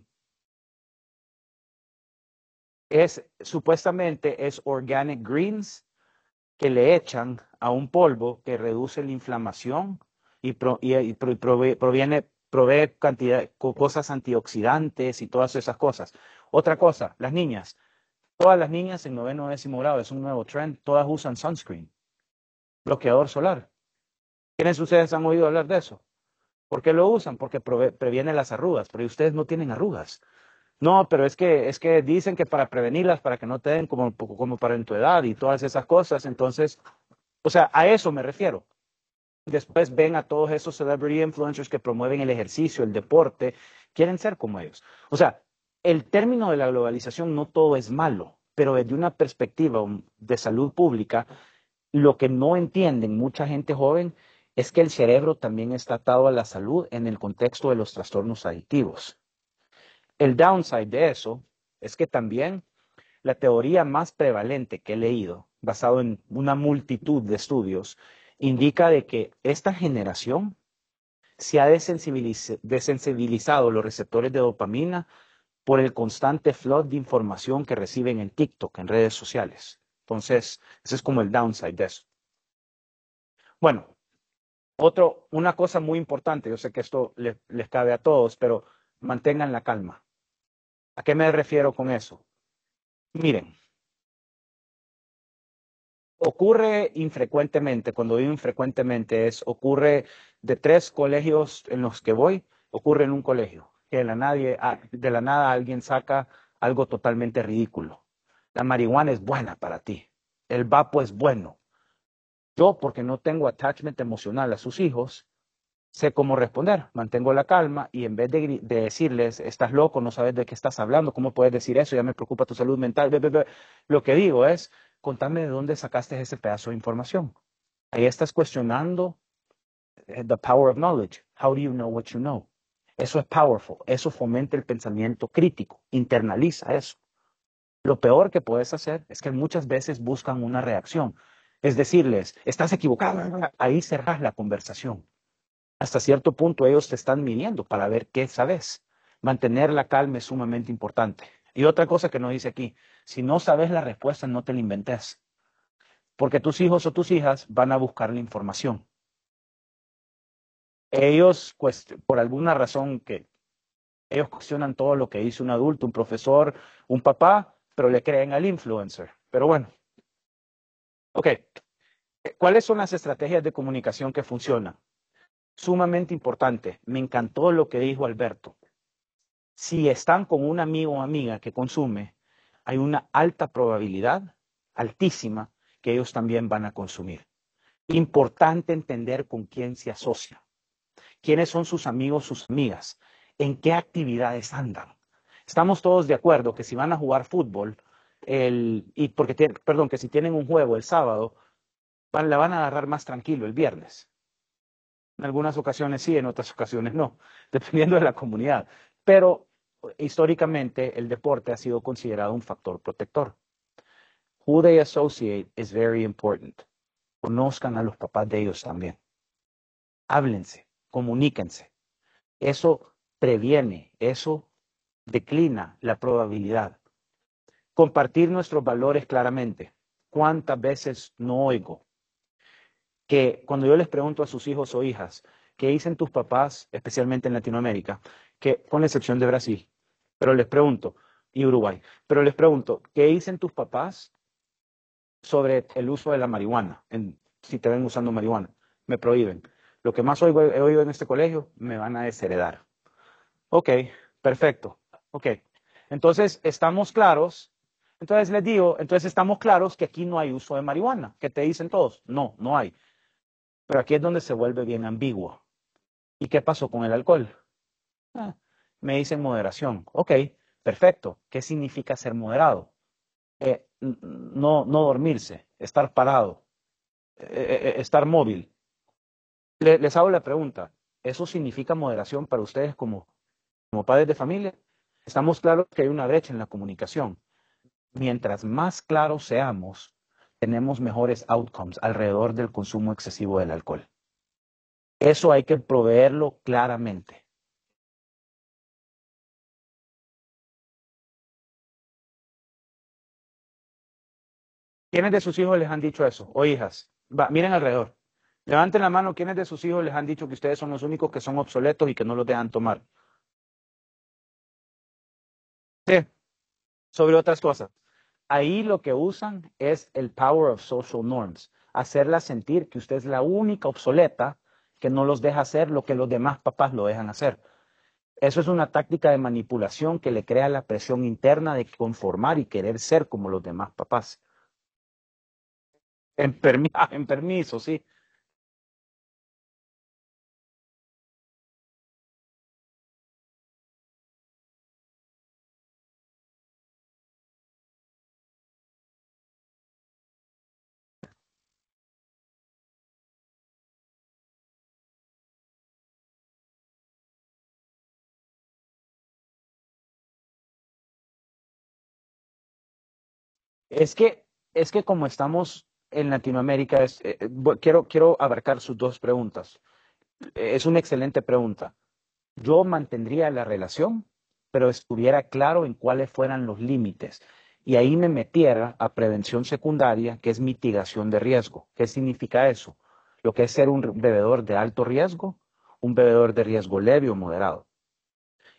Supuestamente es organic greens que le echan a un polvo que reduce la inflamación y provee cosas antioxidantes y todas esas cosas. Otra cosa, las niñas. Todas las niñas en 9º, 10º grado, es un nuevo trend, todas usan sunscreen, bloqueador solar. ¿Quiénes de ustedes han oído hablar de eso? ¿Por qué lo usan? Porque previene las arrugas, pero ustedes no tienen arrugas. No, pero es que dicen que para prevenirlas, para que no te den como para en tu edad y todas esas cosas. Entonces, o sea, a eso me refiero. Después ven a todos esos celebrity influencers que promueven el ejercicio, el deporte, quieren ser como ellos. O sea, el término de la globalización no todo es malo, pero desde una perspectiva de salud pública, lo que no entienden mucha gente joven es que el cerebro también está atado a la salud en el contexto de los trastornos adictivos. El downside de eso es que también la teoría más prevalente que he leído, basado en una multitud de estudios, indica de que esta generación se ha desensibilizado los receptores de dopamina por el constante flood de información que reciben en TikTok, en redes sociales. Entonces, ese es como el downside de eso. Bueno, una cosa muy importante, yo sé que esto les cabe a todos, pero mantengan la calma. ¿A qué me refiero con eso? Miren, ocurre infrecuentemente, cuando digo infrecuentemente ocurre de 3 colegios en los que voy, ocurre en un colegio, que de la nada alguien saca algo totalmente ridículo. La marihuana es buena para ti, el vapo es bueno. Yo, porque no tengo attachment emocional a sus hijos, sé cómo responder, mantengo la calma y en vez de decirles, estás loco, no sabes de qué estás hablando, ¿cómo puedes decir eso? Ya me preocupa tu salud mental. Lo que digo es, contame de dónde sacaste ese pedazo de información. Ahí estás cuestionando the power of knowledge. How do you know what you know? Eso es powerful, eso fomenta el pensamiento crítico, internaliza eso. Lo peor que puedes hacer es que muchas veces buscan una reacción. Es decirles, estás equivocado, ahí cerrás la conversación. Hasta cierto punto ellos te están midiendo para ver qué sabes. Mantener la calma es sumamente importante. Y otra cosa que nos dice aquí, si no sabes la respuesta, no te la inventes. Porque tus hijos o tus hijas van a buscar la información. Ellos, pues, por alguna razón que ellos cuestionan todo lo que dice un adulto, un profesor, un papá, pero le creen al influencer. Pero bueno. Ok. ¿Cuáles son las estrategias de comunicación que funcionan? Sumamente importante. Me encantó lo que dijo Alberto. Si están con un amigo o amiga que consume, hay una alta probabilidad, altísima, que ellos también van a consumir. Importante entender con quién se asocia, quiénes son sus amigos, sus amigas, en qué actividades andan. Estamos todos de acuerdo que si van a jugar fútbol, que si tienen un juego el sábado, la van a agarrar más tranquilo el viernes. En algunas ocasiones sí, en otras ocasiones no, dependiendo de la comunidad. Pero históricamente el deporte ha sido considerado un factor protector. Who they associate is very important. Conozcan a los papás de ellos también. Háblense, comuníquense. Eso previene, eso declina la probabilidad. Compartir nuestros valores claramente. ¿Cuántas veces no oigo que cuando yo les pregunto a sus hijos o hijas, ¿qué dicen tus papás, especialmente en Latinoamérica, que con la excepción de Brasil, pero les pregunto, y Uruguay, pero les pregunto, ¿qué dicen tus papás sobre el uso de la marihuana? Si te ven usando marihuana, me prohíben. Lo que más he oído en este colegio, me van a desheredar. Ok, perfecto. Ok, entonces estamos claros. Entonces les digo, entonces estamos claros que aquí no hay uso de marihuana. ¿Qué te dicen todos? No, no hay. Pero aquí es donde se vuelve bien ambiguo. ¿Y qué pasó con el alcohol? Me dicen moderación. Ok, perfecto. ¿Qué significa ser moderado? No dormirse, estar parado, estar móvil. Les hago la pregunta. ¿Eso significa moderación para ustedes como padres de familia? Estamos claros que hay una brecha en la comunicación. Mientras más claros seamos, tenemos mejores outcomes alrededor del consumo excesivo del alcohol. Eso hay que proveerlo claramente. ¿Quiénes de sus hijos les han dicho eso? O hijas. Miren alrededor. Levanten la mano, ¿quiénes de sus hijos les han dicho que ustedes son los únicos que son obsoletos y que no los dejan tomar? Sí, sobre otras cosas. Ahí lo que usan es el power of social norms. Hacerla sentir que usted es la única obsoleta que no los deja hacer lo que los demás papás lo dejan hacer. Eso es una táctica de manipulación que le crea la presión interna de conformar y querer ser como los demás papás. En permiso, sí. Es que como estamos en Latinoamérica, quiero abarcar sus dos preguntas. Es una excelente pregunta. Yo mantendría la relación, pero estuviera claro en cuáles fueran los límites. Y ahí me metiera a prevención secundaria, que es mitigación de riesgo. ¿Qué significa eso? Lo que es ser un bebedor de alto riesgo, un bebedor de riesgo leve o moderado.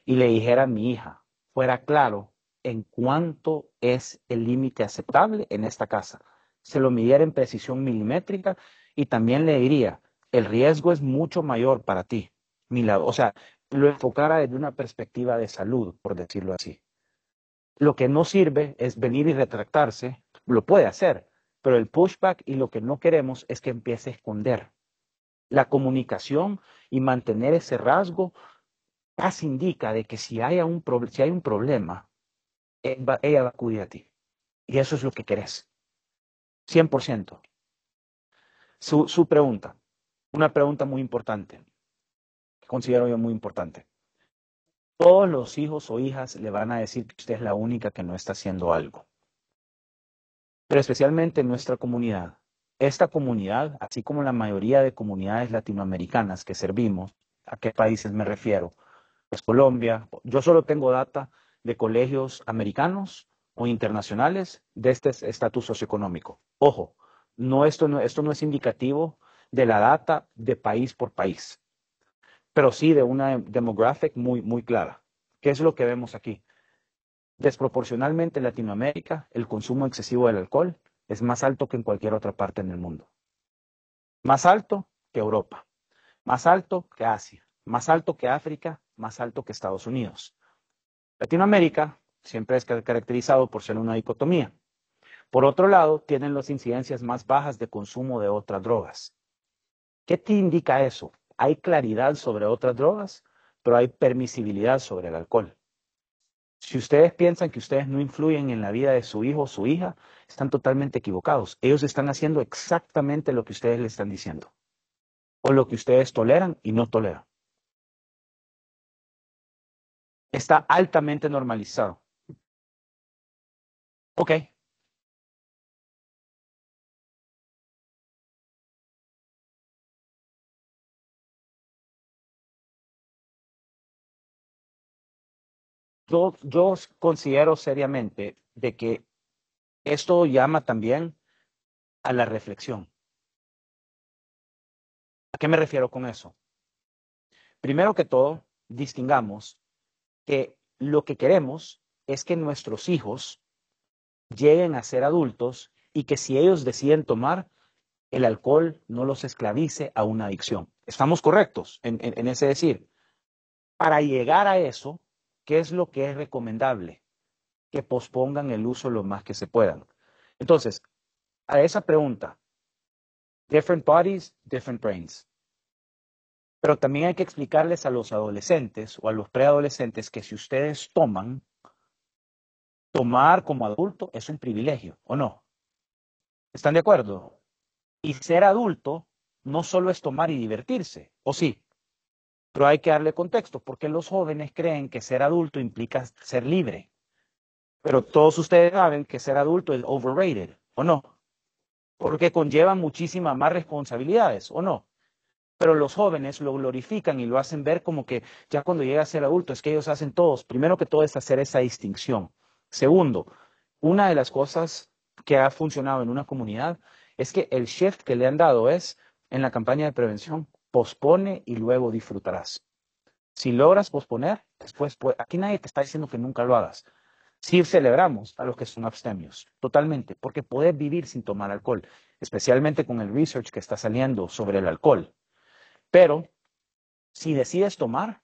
Y le dijera a mi hija, fuera claro en cuánto es el límite aceptable en esta casa. Se lo midiera en precisión milimétrica y también le diría, el riesgo es mucho mayor para ti. O sea, lo enfocara desde una perspectiva de salud, por decirlo así. Lo que no sirve es venir y retractarse, lo puede hacer, pero el pushback y lo que no queremos es que empiece a esconder. La comunicación y mantener ese rasgo casi indica de que si hay un problema, ella va a acudir a ti. Y eso es lo que querés. 100%. Su pregunta, una pregunta muy importante, que considero yo muy importante. Todos los hijos o hijas le van a decir que usted es la única que no está haciendo algo. Pero especialmente en nuestra comunidad. Esta comunidad, así como la mayoría de comunidades latinoamericanas que servimos, ¿a qué países me refiero? Pues Colombia. Yo solo tengo data de colegios americanos o internacionales de este estatus socioeconómico. Ojo, esto no es indicativo de la data de país por país, pero sí de una demographic muy clara. ¿Qué es lo que vemos aquí? Desproporcionalmente en Latinoamérica, el consumo excesivo del alcohol es más alto que en cualquier otra parte en el mundo. Más alto que Europa, más alto que Asia, más alto que África, más alto que Estados Unidos. Latinoamérica siempre es caracterizado por ser una dicotomía. Por otro lado, tienen las incidencias más bajas de consumo de otras drogas. ¿Qué te indica eso? Hay claridad sobre otras drogas, pero hay permisibilidad sobre el alcohol. Si ustedes piensan que ustedes no influyen en la vida de su hijo o su hija, están totalmente equivocados. Ellos están haciendo exactamente lo que ustedes le están diciendo, o lo que ustedes toleran y no toleran. Está altamente normalizado. Ok. Yo considero seriamente de que esto llama también a la reflexión. ¿A qué me refiero con eso? Primero que todo, distingamos que lo que queremos es que nuestros hijos lleguen a ser adultos y que si ellos deciden tomar, el alcohol no los esclavice a una adicción. ¿Estamos correctos en ese decir? Para llegar a eso, ¿qué es lo que es recomendable? Que pospongan el uso lo más que se puedan. Entonces, a esa pregunta, different bodies, different brains. Pero también hay que explicarles a los adolescentes o a los preadolescentes que si ustedes toman, tomar como adulto es un privilegio, ¿o no? ¿Están de acuerdo? Y ser adulto no solo es tomar y divertirse, ¿o sí? Pero hay que darle contexto, porque los jóvenes creen que ser adulto implica ser libre. Pero todos ustedes saben que ser adulto es overrated, ¿o no? Porque conlleva muchísimas más responsabilidades, ¿o no? Pero los jóvenes lo glorifican y lo hacen ver como que ya cuando llega a ser adulto es que ellos hacen todos. Primero que todo es hacer esa distinción. Segundo, una de las cosas que ha funcionado en una comunidad es que el shift que le han dado es, en la campaña de prevención, pospone y luego disfrutarás. Si logras posponer, después, aquí nadie te está diciendo que nunca lo hagas. Sí celebramos a los que son abstemios, totalmente, porque puedes vivir sin tomar alcohol, especialmente con el research que está saliendo sobre el alcohol. Pero si decides tomar,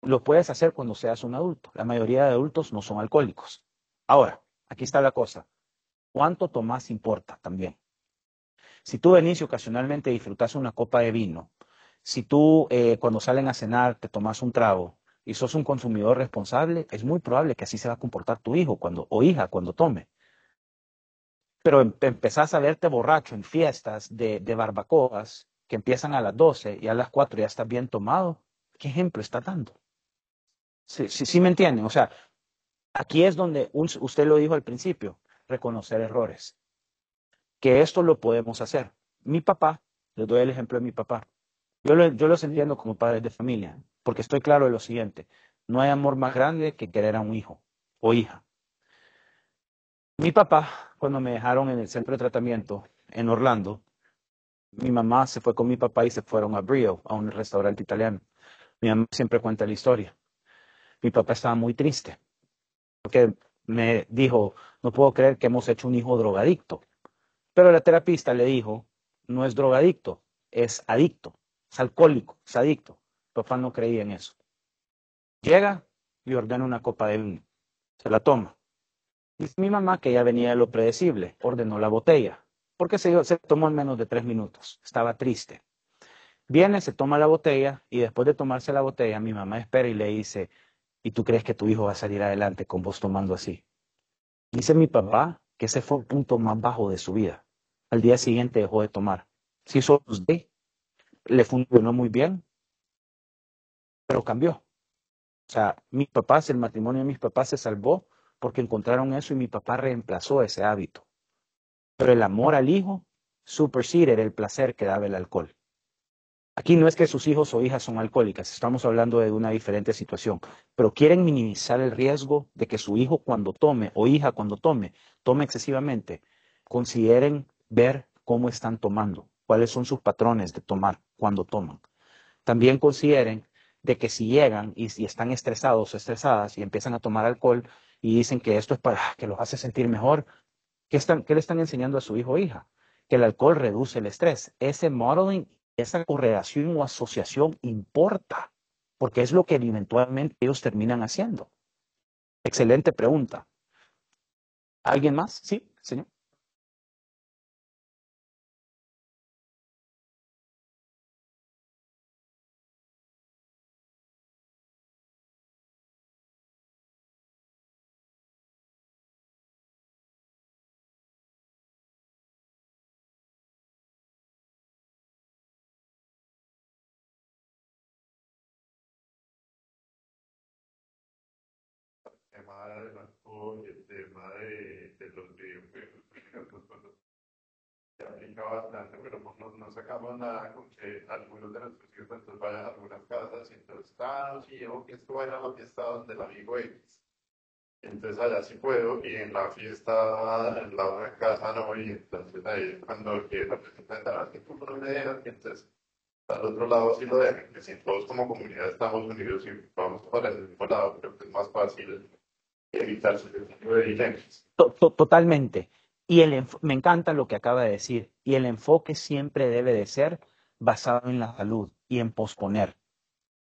lo puedes hacer cuando seas un adulto. La mayoría de adultos no son alcohólicos. Ahora, aquí está la cosa. ¿Cuánto tomas importa también? Si tú venís y ocasionalmente disfrutas una copa de vino, si tú cuando salen a cenar te tomas un trago y sos un consumidor responsable, es muy probable que así se va a comportar tu hijo o hija cuando tome. Pero empezás a verte borracho en fiestas de barbacoas que empiezan a las 12 y a las 4 ya estás bien tomado. ¿Qué ejemplo está dando? Sí me entienden. O sea, aquí es donde usted lo dijo al principio, reconocer errores. Que esto lo podemos hacer. Mi papá, les doy el ejemplo de mi papá. Yo los entiendo como padres de familia, porque estoy claro de lo siguiente. No hay amor más grande que querer a un hijo o hija. Mi papá, cuando me dejaron en el centro de tratamiento en Orlando, mi mamá se fue con mi papá y se fueron a Brio, a un restaurante italiano. Mi mamá siempre cuenta la historia. Mi papá estaba muy triste, porque me dijo, no puedo creer que hemos hecho un hijo drogadicto. Pero la terapista le dijo, no es drogadicto, es adicto, es alcohólico, es adicto. Papá no creía en eso. Llega y ordena una copa de vino. Se la toma. Dice mi mamá que ya venía de lo predecible, ordenó la botella, porque se tomó en menos de 3 minutos. Estaba triste. Viene, se toma la botella y después de tomarse la botella, mi mamá espera y le dice, ¿y tú crees que tu hijo va a salir adelante con vos tomando así? Dice mi papá que ese fue el punto más bajo de su vida. Al día siguiente dejó de tomar. Se hizo usted, le funcionó muy bien, pero cambió. O sea, mis papás, el matrimonio de mis papás se salvó porque encontraron eso y mi papá reemplazó ese hábito. Pero el amor al hijo supersede el placer que daba el alcohol. Aquí no es que sus hijos o hijas son alcohólicas, estamos hablando de una diferente situación, pero quieren minimizar el riesgo de que su hijo cuando tome o hija cuando tome excesivamente. Consideren ver cómo están tomando, cuáles son sus patrones de tomar cuando toman. También consideren de que si llegan y están estresados o estresadas y empiezan a tomar alcohol y dicen que esto es para que los hace sentir mejor, ¿qué le están enseñando a su hijo o hija? Que el alcohol reduce el estrés. Ese modeling, esa correlación o asociación importa, porque es lo que eventualmente ellos terminan haciendo. Excelente pregunta. ¿Alguien más? Sí, señor. Tema del alcohol y el tema de los videojuegos, se aplica bastante, pero no sacamos nada con que algunos de nuestros hijos entonces vayan a algunas casas y entonces, no, si yo que esto vaya a la fiesta donde el amigo X. Entonces allá sí puedo y en la fiesta, en la otra casa no, y entonces ahí cuando quiera presentar que tú no me dejas, y entonces al otro lado sí lo dejan, que si todos como comunidad estamos unidos y vamos para el mismo lado, creo que es más fácil evitar ese tipo de dilemas. Totalmente. Y me encanta lo que acaba de decir. Y el enfoque siempre debe de ser basado en la salud y en posponer,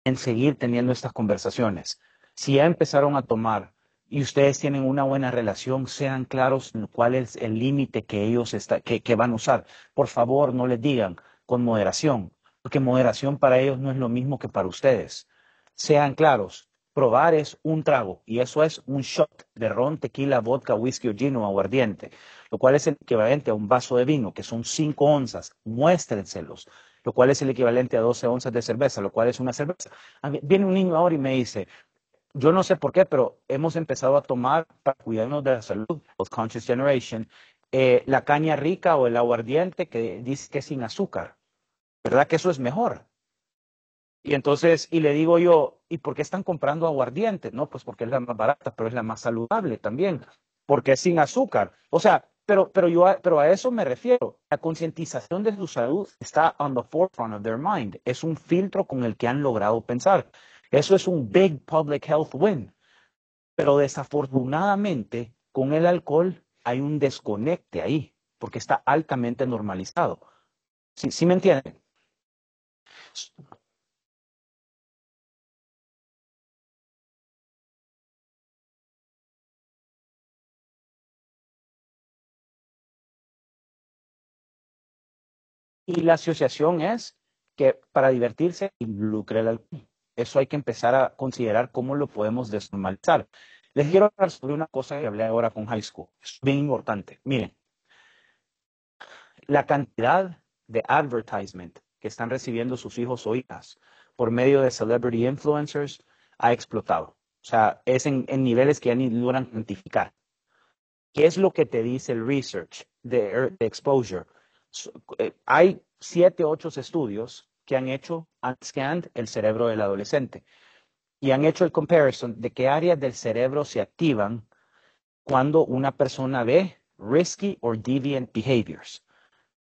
en seguir teniendo estas conversaciones. Si ya empezaron a tomar y ustedes tienen una buena relación, sean claros en cuál es el límite que ellos que van a usar. Por favor, no les digan con moderación, porque moderación para ellos no es lo mismo que para ustedes. Sean claros. Probar es un trago y eso es un shot de ron, tequila, vodka, whisky o gin o aguardiente, lo cual es el equivalente a un vaso de vino, que son 5 onzas. Muéstrenselos. lo cual es el equivalente a 12 onzas de cerveza, lo cual es una cerveza. Viene un niño ahora y me dice, yo no sé por qué, pero hemos empezado a tomar para cuidarnos de la salud, Health Conscious Generation, la caña rica o el aguardiente que dice que es sin azúcar. ¿Verdad que eso es mejor? Y entonces, y le digo yo, ¿y por qué están comprando aguardiente? No, pues porque es la más barata, pero es la más saludable también, porque es sin azúcar. O sea, pero a eso me refiero. La concientización de su salud está on the forefront of their mind. Es un filtro con el que han logrado pensar. Eso es un big public health win. Pero desafortunadamente, con el alcohol hay un desconecte ahí, porque está altamente normalizado. ¿Sí me entienden? Y la asociación es que para divertirse involucre el alcohol. Eso hay que empezar a considerar cómo lo podemos desnormalizar. Les quiero hablar sobre una cosa que hablé ahora con High School. Es bien importante. Miren, la cantidad de advertisement que están recibiendo sus hijos o hijas por medio de celebrity influencers ha explotado. O sea, es en niveles que ya ni logran cuantificar. ¿Qué es lo que te dice el research de exposure? Hay 7, 8 estudios que han hecho, han scanned el cerebro del adolescente y han hecho el comparison de qué áreas del cerebro se activan cuando una persona ve risky or deviant behaviors.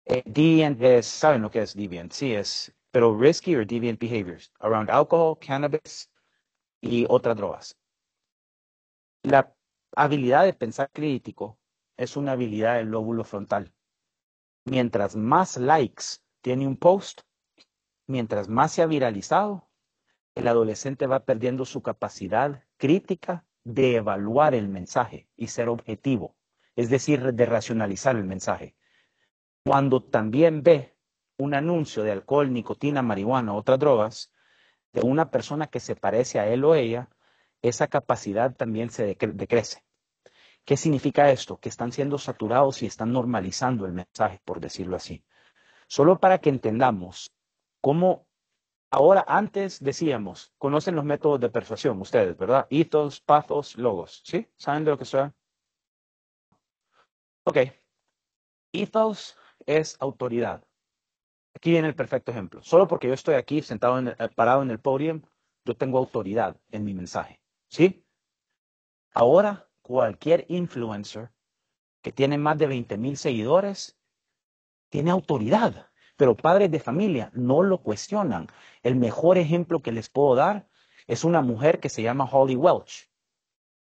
Deviant es, ¿saben lo que es deviant? Sí, es, pero risky or deviant behaviors around alcohol, cannabis y otras drogas. La habilidad de pensar crítico es una habilidad del lóbulo frontal. Mientras más likes tiene un post, mientras más se ha viralizado, el adolescente va perdiendo su capacidad crítica de evaluar el mensaje y ser objetivo, es decir, de racionalizar el mensaje. Cuando también ve un anuncio de alcohol, nicotina, marihuana, otras drogas, de una persona que se parece a él o ella, esa capacidad también se decrece. ¿Qué significa esto? Que están siendo saturados y están normalizando el mensaje, por decirlo así. Solo para que entendamos cómo ahora antes decíamos, conocen los métodos de persuasión ustedes, ¿verdad? Ethos, pathos, logos, ¿sí? ¿Saben de lo que estoy? Ok. Ethos es autoridad. Aquí viene el perfecto ejemplo. Solo porque yo estoy aquí sentado, parado en el podio, yo tengo autoridad en mi mensaje, ¿sí? Ahora, cualquier influencer que tiene más de 20,000 seguidores tiene autoridad, pero padres de familia no lo cuestionan. El mejor ejemplo que les puedo dar es una mujer que se llama Holly Welch.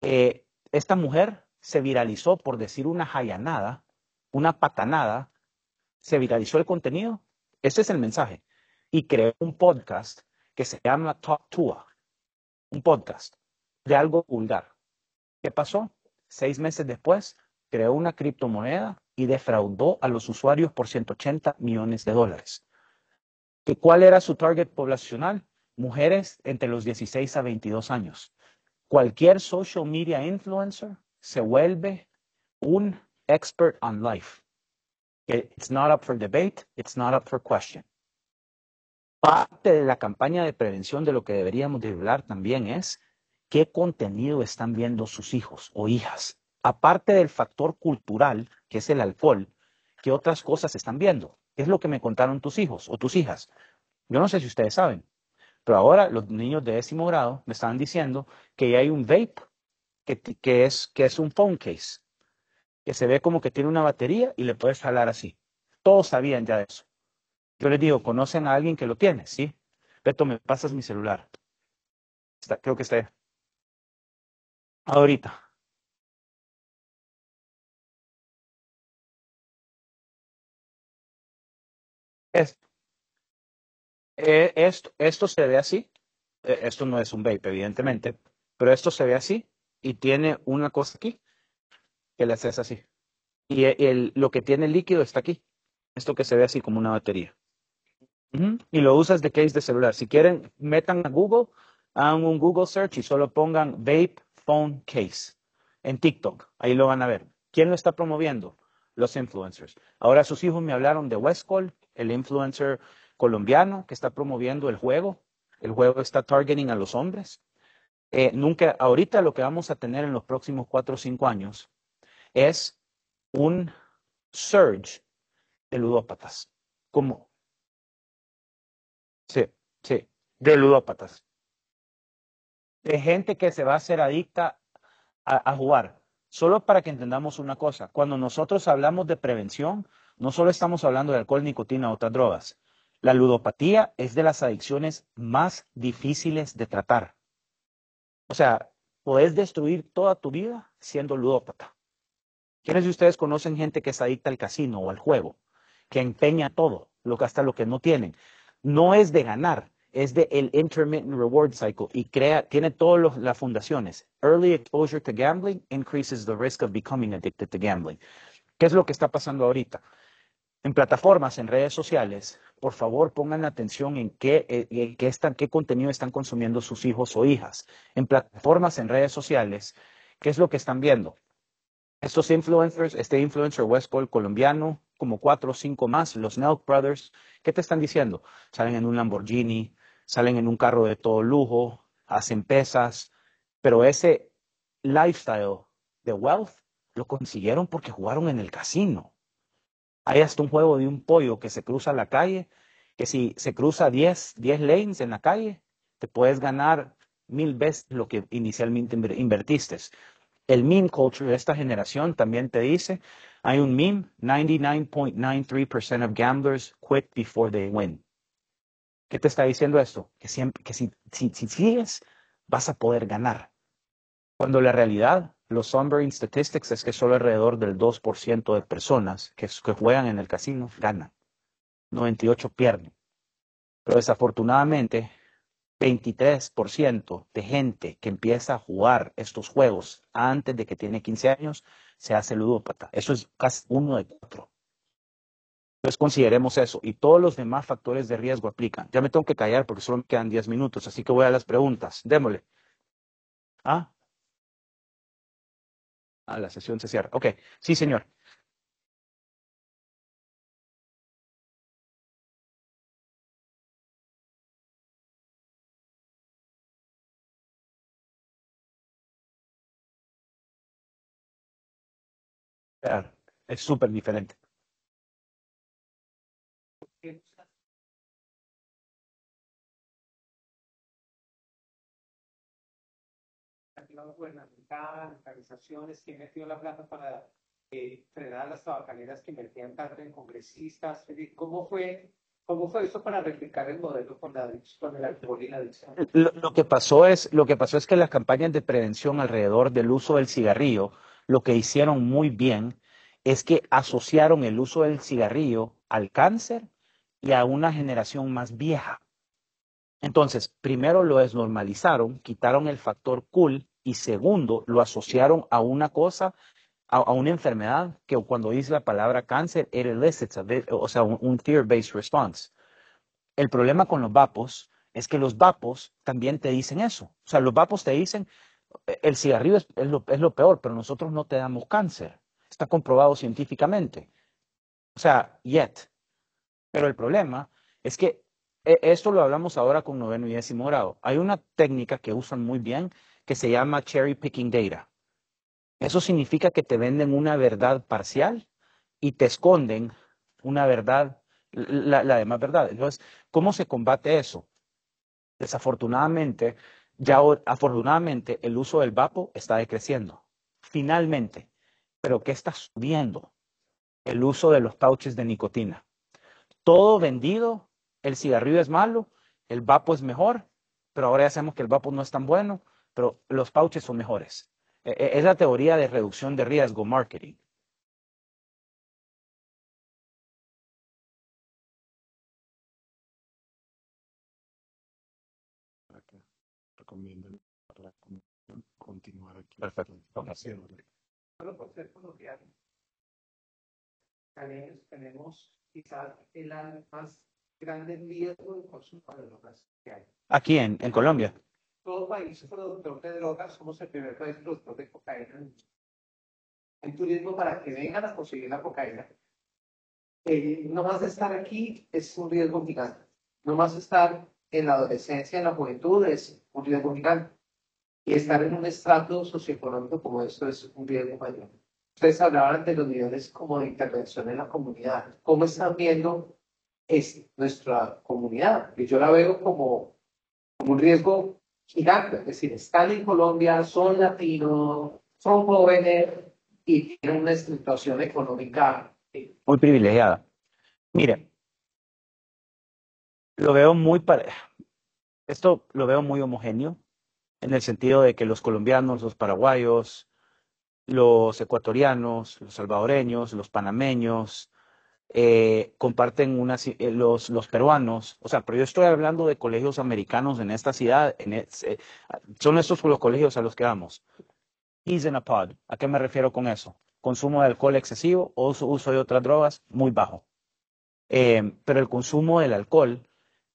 Esta mujer se viralizó por decir una jayanada, una patanada, se viralizó el contenido, ese es el mensaje, y creó un podcast que se llama Talk Tua, un podcast de algo vulgar. ¿Qué pasó? 6 meses después, creó una criptomoneda y defraudó a los usuarios por $180 millones. ¿Cuál era su target poblacional? Mujeres entre los 16 a 22 años. Cualquier social media influencer se vuelve un expert on life. It's not up for debate, it's not up for question. Parte de la campaña de prevención de lo que deberíamos de hablar también es qué contenido están viendo sus hijos o hijas. Aparte del factor cultural, que es el alcohol, ¿qué otras cosas están viendo? ¿Qué es lo que me contaron tus hijos o tus hijas? Yo no sé si ustedes saben, pero ahora los niños de 10º grado me estaban diciendo que ya hay un vape que es un phone case, que se ve como que tiene una batería y le puedes jalar así. Todos sabían ya de eso. Yo les digo, ¿conocen a alguien que lo tiene? Sí. Beto, me pasas mi celular. Creo que está ahorita. Esto se ve así. Esto no es un vape, evidentemente, pero esto se ve así y tiene una cosa aquí que le haces así. Y lo que tiene líquido está aquí. Esto que se ve así como una batería. Y lo usas de case de celular. Si quieren, metan a Google, hagan un Google search y solo pongan vape phone case en TikTok. Ahí lo van a ver. ¿Quién lo está promoviendo? Los influencers. Ahora sus hijos me hablaron de Westcol, el influencer colombiano que está promoviendo el juego. El juego está targeting a los hombres. Ahorita lo que vamos a tener en los próximos 4 o 5 años es un surge de ludópatas. ¿Cómo? Sí, sí, de ludópatas. De gente que se va a hacer adicta a jugar. Solo para que entendamos una cosa, cuando nosotros hablamos de prevención, no solo estamos hablando de alcohol, nicotina o otras drogas. La ludopatía es de las adicciones más difíciles de tratar. O sea, podés destruir toda tu vida siendo ludópata. ¿Quiénes de ustedes conocen gente que es adicta al casino o al juego? Que empeña todo, hasta lo que no tienen. No es de ganar, es de el intermittent reward cycle y tiene todas las fundaciones. Early exposure to gambling increases the risk of becoming addicted to gambling. ¿Qué es lo que está pasando ahorita? En plataformas, en redes sociales, por favor pongan atención en qué contenido están consumiendo sus hijos o hijas. En plataformas, en redes sociales, ¿qué es lo que están viendo? Estos influencers, este influencer Westcol colombiano, como 4 o 5 más, los Nelk Brothers, ¿qué te están diciendo? Salen en un Lamborghini, salen en un carro de todo lujo, hacen pesas, pero ese lifestyle de wealth lo consiguieron porque jugaron en el casino. Hay hasta un juego de un pollo que se cruza la calle, que si se cruza 10 lanes en la calle, te puedes ganar 1000 veces lo que inicialmente invertiste. El meme culture de esta generación también te dice, hay un meme, 99.93% of gamblers quit before they win. ¿Qué te está diciendo esto? Que si sigues, vas a poder ganar. Cuando la realidad, los Sunbrain Statistics es que solo alrededor del 2% de personas que juegan en el casino ganan. 98 pierden. Pero desafortunadamente, 23% de gente que empieza a jugar estos juegos antes de que tiene 15 años se hace ludópata. Eso es casi 1 de 4. Entonces consideremos eso y todos los demás factores de riesgo aplican. Ya me tengo que callar porque solo me quedan 10 minutos, así que voy a las preguntas. Démosle. La sesión se cierra. Ok, sí, señor. Es súper diferente. La gubernamental, organizaciones que han metido la plata para frenar las tabacaleras que invertían tanto en congresistas. ¿Cómo fue eso para replicar el modelo con el alcohol y la adicción? Lo que pasó es que las campañas de prevención alrededor del uso del cigarrillo, lo que hicieron muy bien es que asociaron el uso del cigarrillo al cáncer y a una generación más vieja. Entonces, primero lo desnormalizaron, quitaron el factor cool y segundo, lo asociaron a una cosa, a una enfermedad que cuando dice la palabra cáncer, it elicits un fear-based response. El problema con los vapos es que los vapos también te dicen eso. O sea, los vapos te dicen, el cigarrillo es lo peor, pero nosotros no te damos cáncer. Está comprobado científicamente. O sea, yet. Pero el problema es que esto lo hablamos ahora con 9º y 10º grado. Hay una técnica que usan muy bien que se llama cherry picking data. Eso significa que te venden una verdad parcial y te esconden una verdad, la demás verdad. Entonces, ¿cómo se combate eso? Desafortunadamente, afortunadamente, el uso del vapo está decreciendo. Finalmente. ¿Pero qué está subiendo? El uso de los pouches de nicotina. Todo vendido, el cigarrillo es malo, el vapo es mejor, pero ahora ya sabemos que el vapo no es tan bueno, pero los pouches son mejores. Es la teoría de reducción de riesgo, marketing. Recomiendo para continuar aquí. Perfecto. Solo por ser colombiano, tenemos quizás el más grande riesgo de consumo de drogas que hay. Aquí en Colombia. Todo país productor de drogas, somos el primer país productor de cocaína. En turismo, para que vengan a conseguir la cocaína, no más de estar aquí es un riesgo gigante. No más estar en la adolescencia, en la juventud, es un riesgo gigante. Y estar en un estrato socioeconómico como esto es un riesgo mayor. Ustedes hablaban de los niveles como de intervención en la comunidad. ¿Cómo están viendo nuestra comunidad? Y yo la veo como un riesgo gigante. Es decir, están en Colombia, son latinos, son jóvenes y tienen una situación económica. Muy privilegiada. Mire, lo veo esto lo veo muy homogéneo, en el sentido de que los colombianos, los paraguayos, los ecuatorianos, los salvadoreños, los panameños, comparten los peruanos, o sea, pero yo estoy hablando de colegios americanos en esta ciudad, son estos los colegios a los que vamos. He's in a pod. ¿A qué me refiero con eso? Consumo de alcohol excesivo o uso de otras drogas muy bajo. Pero el consumo del alcohol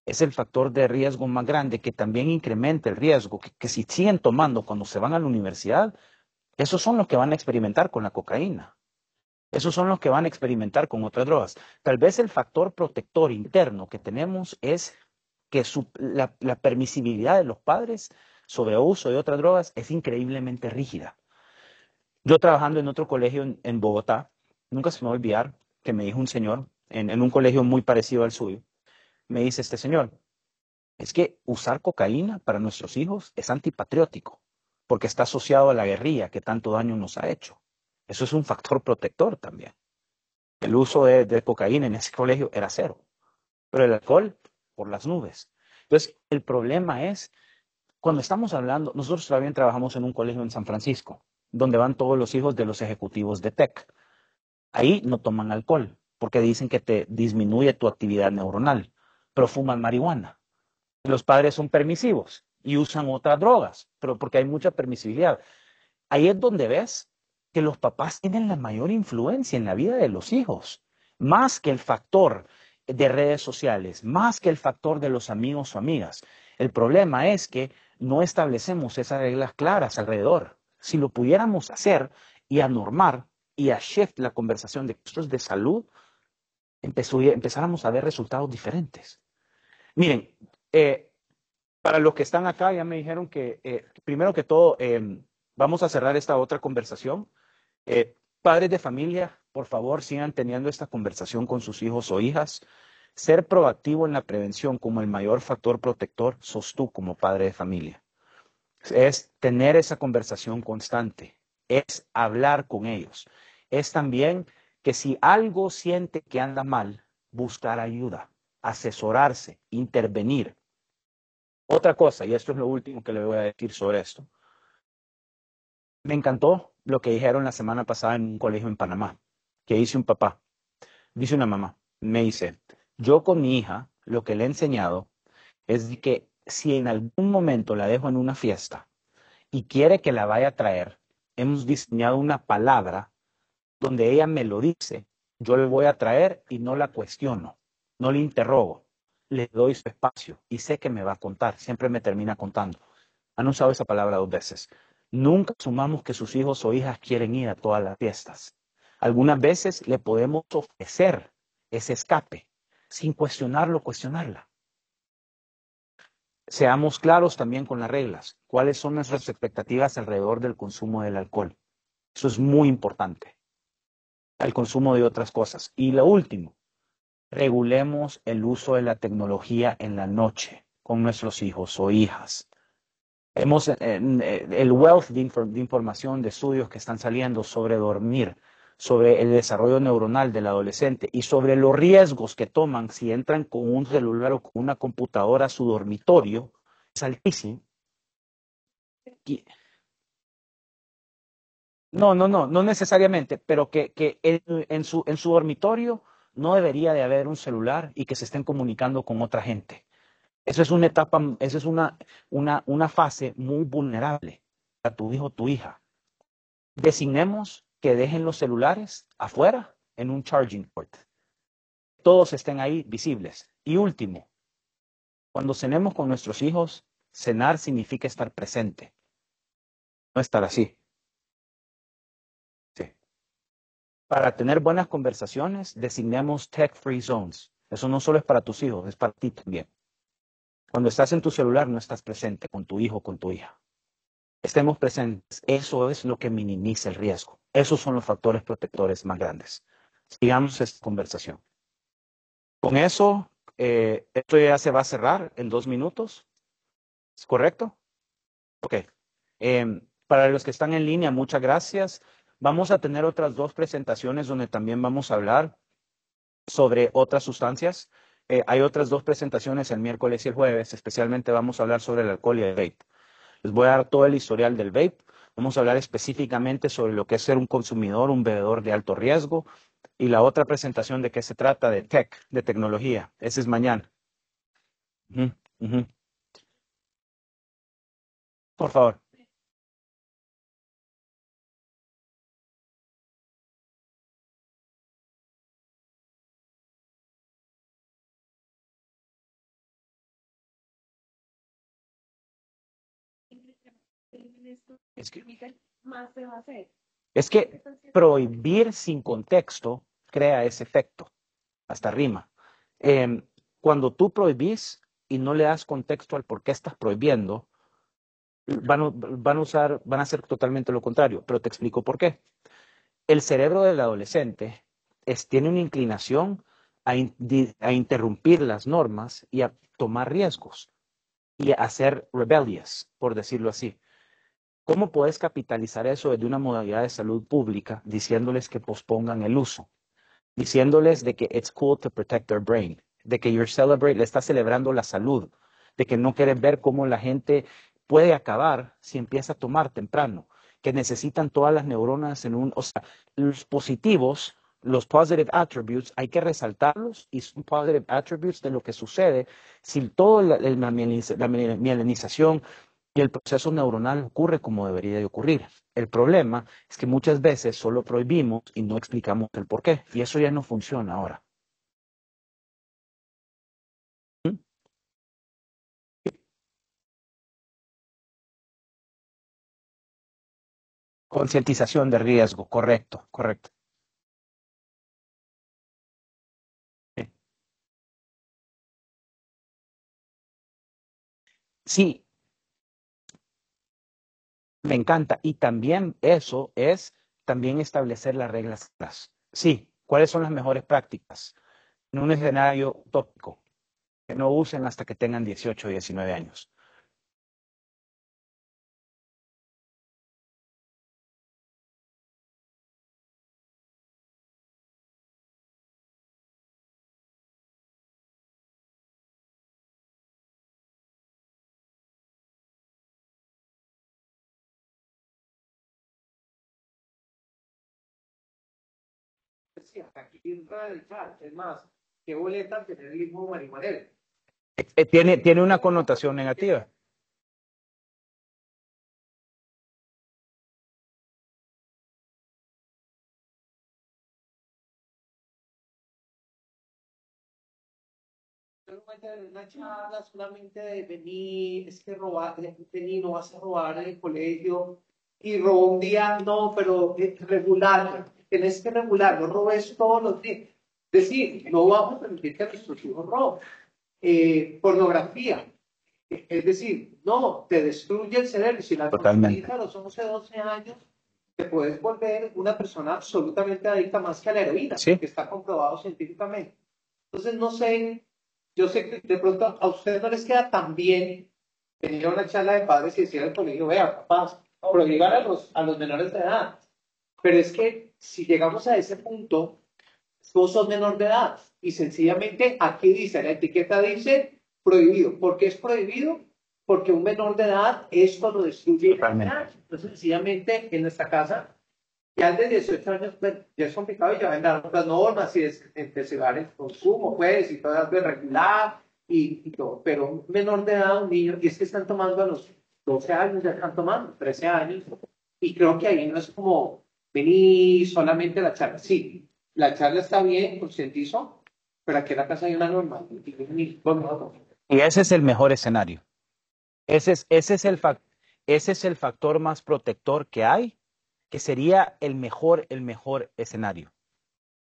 es el factor de riesgo más grande que también incrementa el riesgo, que si siguen tomando cuando se van a la universidad, esos son los que van a experimentar con la cocaína. Esos son los que van a experimentar con otras drogas. Tal vez el factor protector interno que tenemos es que la permisibilidad de los padres sobre uso de otras drogas es increíblemente rígida. Yo trabajando en otro colegio en Bogotá, nunca se me va a olvidar que me dijo un señor en un colegio muy parecido al suyo, me dice este señor, es que usar cocaína para nuestros hijos es antipatriótico, porque está asociado a la guerrilla que tanto daño nos ha hecho. Eso es un factor protector también. El uso de cocaína en ese colegio era cero, pero el alcohol por las nubes. Entonces, el problema es, cuando estamos hablando, nosotros también trabajamos en un colegio en San Francisco, donde van todos los hijos de los ejecutivos de tech. Ahí no toman alcohol, porque dicen que te disminuye tu actividad neuronal, pero fuman marihuana. Los padres son permisivos y usan otras drogas, pero porque hay mucha permisibilidad. Ahí es donde ves que los papás tienen la mayor influencia en la vida de los hijos, más que el factor de redes sociales, más que el factor de los amigos o amigas. El problema es que no establecemos esas reglas claras alrededor. Si lo pudiéramos hacer y a normar y a shift la conversación de costos de salud, empezáramos a ver resultados diferentes. Miren, para los que están acá ya me dijeron que primero que todo vamos a cerrar esta otra conversación. Padres de familia, por favor, sigan teniendo esta conversación con sus hijos o hijas. Ser proactivo en la prevención como el mayor factor protector sos tú como padre de familia. Es tener esa conversación constante, es hablar con ellos. Es también que si algo siente que anda mal, buscar ayuda, asesorarse, intervenir. Otra cosa, y esto es lo último que le voy a decir sobre esto. Me encantó lo que dijeron la semana pasada en un colegio en Panamá, que dice un papá, dice una mamá, me dice, yo con mi hija lo que le he enseñado es de que si en algún momento la dejo en una fiesta y quiere que la vaya a traer, hemos diseñado una palabra donde ella me lo dice, yo le voy a traer y no la cuestiono, no le interrogo, le doy su espacio y sé que me va a contar, siempre me termina contando. Han usado esa palabra 2 veces. Nunca asumamos que sus hijos o hijas quieren ir a todas las fiestas. Algunas veces le podemos ofrecer ese escape, sin cuestionarlo, cuestionarla. Seamos claros también con las reglas. ¿Cuáles son nuestras expectativas alrededor del consumo del alcohol? Eso es muy importante. El consumo de otras cosas. Y lo último, regulemos el uso de la tecnología en la noche con nuestros hijos o hijas. El wealth de información, de estudios que están saliendo sobre dormir, sobre el desarrollo neuronal del adolescente y sobre los riesgos que toman si entran con un celular o con una computadora a su dormitorio, es altísimo. No necesariamente, pero que en su dormitorio no debería de haber un celular y que se estén comunicando con otra gente. Eso es una etapa, esa es una fase muy vulnerable a tu hijo o tu hija. Designemos que dejen los celulares afuera en un charging port. Todos estén ahí visibles. Y último, cuando cenemos con nuestros hijos, cenar significa estar presente, no estar así. Sí. Para tener buenas conversaciones, designemos tech-free zones. Eso no solo es para tus hijos, es para ti también. Cuando estás en tu celular no estás presente con tu hijo o con tu hija. Estemos presentes. Eso es lo que minimiza el riesgo. Esos son los factores protectores más grandes. Sigamos esta conversación. Con eso, esto ya se va a cerrar en 2 minutos. ¿Es correcto? Ok. Para los que están en línea, muchas gracias. Vamos a tener otras 2 presentaciones donde también vamos a hablar sobre otras sustancias. Hay otras 2 presentaciones el miércoles y el jueves. Especialmente vamos a hablar sobre el alcohol y el vape. Les voy a dar todo el historial del vape. Vamos a hablar específicamente sobre lo que es ser un consumidor, un bebedor de alto riesgo. Y la otra presentación de qué se trata, de tech, de tecnología. Ese es mañana. Por favor. Es que prohibir sin contexto crea ese efecto, hasta rima. Cuando tú prohibís y no le das contexto al por qué estás prohibiendo, van a hacer totalmente lo contrario, pero te explico por qué. El cerebro del adolescente tiene una inclinación a interrumpir las normas y a tomar riesgos y a ser rebellious, por decirlo así. ¿Cómo puedes capitalizar eso desde una modalidad de salud pública diciéndoles que pospongan el uso? Diciéndoles de que it's cool to protect their brain, de que le estás celebrando la salud, de que no quieres ver cómo la gente puede acabar si empieza a tomar temprano, que necesitan todas las neuronas o sea, los positivos, los positive attributes, hay que resaltarlos y son positive attributes de lo que sucede si toda la mielinización y el proceso neuronal ocurre como debería de ocurrir. El problema es que muchas veces solo prohibimos y no explicamos el por qué. Y eso ya no funciona ahora. Concientización de riesgo, correcto, correcto. Sí, me encanta. Y también eso es también establecer las reglas. Sí, ¿cuáles son las mejores prácticas? En un escenario utópico, que no usen hasta que tengan 18 o 19 años. Sí, aquí radical, es más, qué boleta tener el mismo marihuanero. Tiene una connotación negativa. Una charla solamente de venir, es que robar, venir, no vas a robar en el colegio y robó un día, no, pero regular, tenés que regular, no robes todos los días. Es decir, no vamos a permitir que nuestros hijos roben. Pornografía, es decir, no, te destruye el cerebro. Si la consumís a los 11, 12 años, te puedes volver una persona absolutamente adicta más que a la heroína, ¿Sí? que está comprobado científicamente. Entonces, no sé, yo sé que de pronto a ustedes no les queda tan bien venir a una charla de padres y decir al colegio, vea, papás, prohíban a los menores de edad. Pero es que si llegamos a ese punto, todos son menor de edad. Y sencillamente aquí dice, la etiqueta dice prohibido. ¿Por qué es prohibido? Porque un menor de edad esto lo destruye. Entonces, sencillamente en nuestra casa, ya de 18 años, bueno, ya es complicado y ya vendrán otras normas y es empezar el consumo, pues, y todo de regular y todo. Pero un menor de edad, un niño, y es que están tomando a los 12 años, ya están tomando, 13 años. Y creo que ahí no es como venir solamente la charla. Sí, la charla está bien, concientizo, pero aquí en la casa hay una norma. Y ese es el mejor escenario. Ese es el factor más protector que hay, que sería el mejor escenario.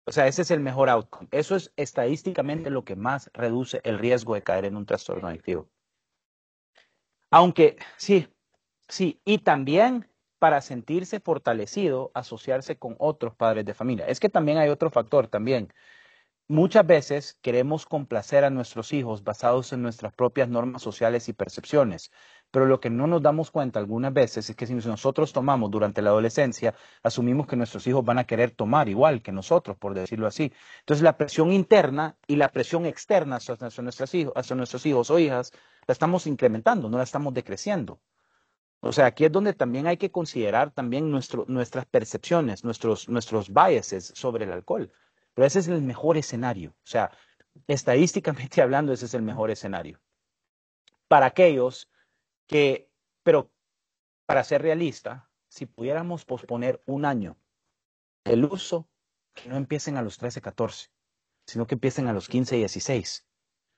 O sea, ese es el mejor outcome. Eso es estadísticamente lo que más reduce el riesgo de caer en un trastorno adictivo. Aunque sí, sí, y también para sentirse fortalecido, asociarse con otros padres de familia. Es que también hay otro factor también. Muchas veces queremos complacer a nuestros hijos basados en nuestras propias normas sociales y percepciones, pero lo que no nos damos cuenta algunas veces es que si nosotros tomamos durante la adolescencia, asumimos que nuestros hijos van a querer tomar igual que nosotros, por decirlo así. Entonces la presión interna y la presión externa hacia nuestros hijos o hijas la estamos incrementando, no la estamos decreciendo. O sea, aquí es donde también hay que considerar también nuestras percepciones, nuestros biases sobre el alcohol. Pero ese es el mejor escenario. O sea, estadísticamente hablando, ese es el mejor escenario. Para aquellos que, pero para ser realista, si pudiéramos posponer un año el uso, que no empiecen a los 13, 14, sino que empiecen a los 15 y 16.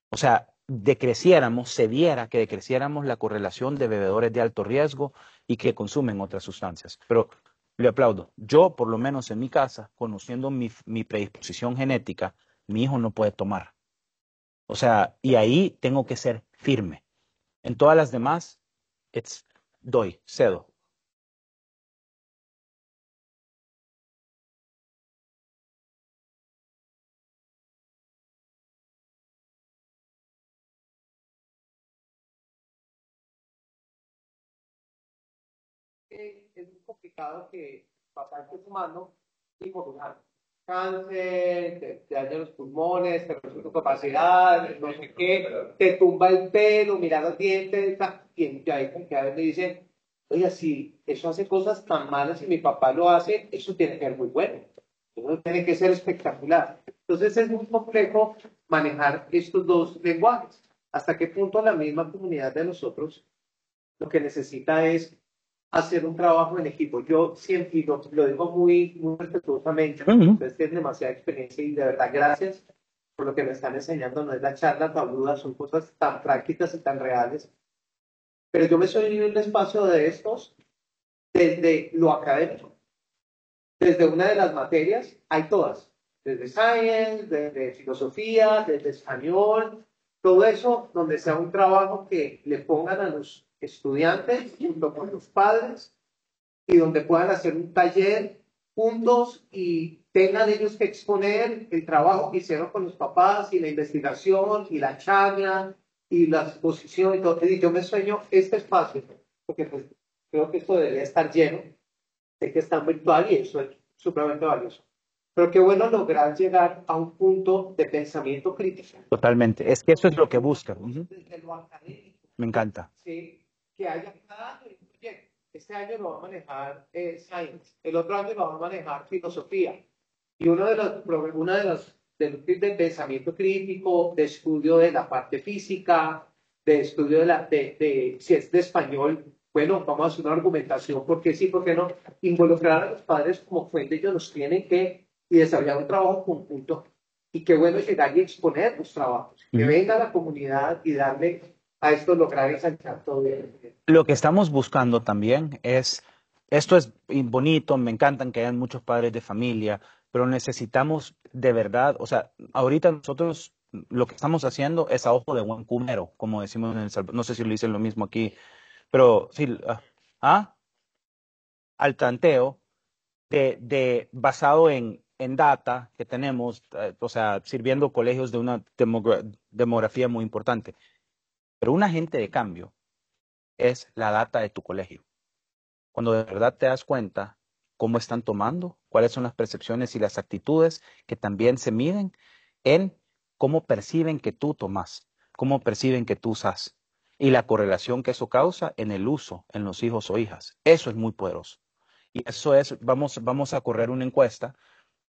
O sea, se viera que decreciéramos la correlación de bebedores de alto riesgo y que consumen otras sustancias. Pero le aplaudo. Yo, por lo menos en mi casa, conociendo mi predisposición genética, mi hijo no puede tomar. O sea, y ahí tengo que ser firme. En todas las demás, cedo. Es muy complicado que papá esté fumando y por un cáncer, te daña los pulmones, te reduce tu capacidad, no sé qué, te tumba el pelo, mira los dientes, y ahí como que a veces me dicen, oye, si eso hace cosas tan malas y mi papá lo hace, eso tiene que ser muy bueno, eso tiene que ser espectacular. Entonces es muy complejo manejar estos dos lenguajes. ¿Hasta qué punto la misma comunidad de nosotros lo que necesita es hacer un trabajo en equipo? Yo siempre, y lo digo muy respetuosamente, ustedes tienen demasiada experiencia y de verdad gracias por lo que me están enseñando. No es la charla tabluda, son cosas tan prácticas y tan reales. Pero yo me soy en un espacio de estos desde lo académico. Desde una de las materias, hay todas. Desde Science, desde Filosofía, desde Español, todo eso donde sea un trabajo que le pongan a los estudiantes junto con los padres y donde puedan hacer un taller juntos y tengan ellos que exponer el trabajo que hicieron con los papás y la investigación y la charla y la exposición y todo. Y yo me sueño este espacio, porque pues, creo que esto debería estar lleno, sé que está virtual y eso es supremamente valioso. Pero qué bueno lograr llegar a un punto de pensamiento crítico. Totalmente. Es que eso es lo que busca. Desde lo académico. Me encanta. Sí, que haya cada año, oye, este año lo va a manejar Science, el otro año lo va a manejar Filosofía. Y uno de los tips de pensamiento crítico, de estudio de la parte física, de estudio de si es de español, bueno, vamos a hacer una argumentación, porque sí, porque no, involucrar a los padres como fuente, ellos los tienen que, y desarrollar un trabajo conjunto. Y qué bueno llegar y exponer los trabajos, que venga la comunidad y darle a esto, lograr ensanchar todo bien. Lo que estamos buscando también es, esto es bonito, me encantan que hayan muchos padres de familia, pero necesitamos de verdad, o sea, ahorita nosotros lo que estamos haciendo es a ojo de buen cumero, como decimos en El Salvador. No sé si lo dicen lo mismo aquí, pero sí, al tanteo basado en data que tenemos, o sea, sirviendo colegios de una demografía muy importante. Pero un agente de cambio es la data de tu colegio. Cuando de verdad te das cuenta cómo están tomando, cuáles son las percepciones y las actitudes que también se miden en cómo perciben que tú tomas, cómo perciben que tú usas y la correlación que eso causa en el uso en los hijos o hijas. Eso es muy poderoso. Y eso es, vamos a correr una encuesta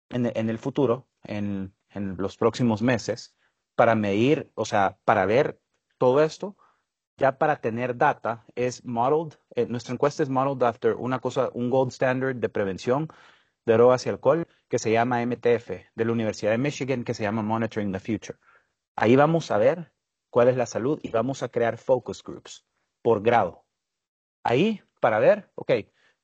en el futuro, en los próximos meses, para medir, o sea, para ver todo esto. Ya para tener data es modeled, nuestra encuesta es modeled after un gold standard de prevención de drogas y alcohol que se llama MTF, de la Universidad de Michigan, que se llama Monitoring the Future. Ahí vamos a ver cuál es la salud y vamos a crear focus groups por grado. Ahí para ver, ok,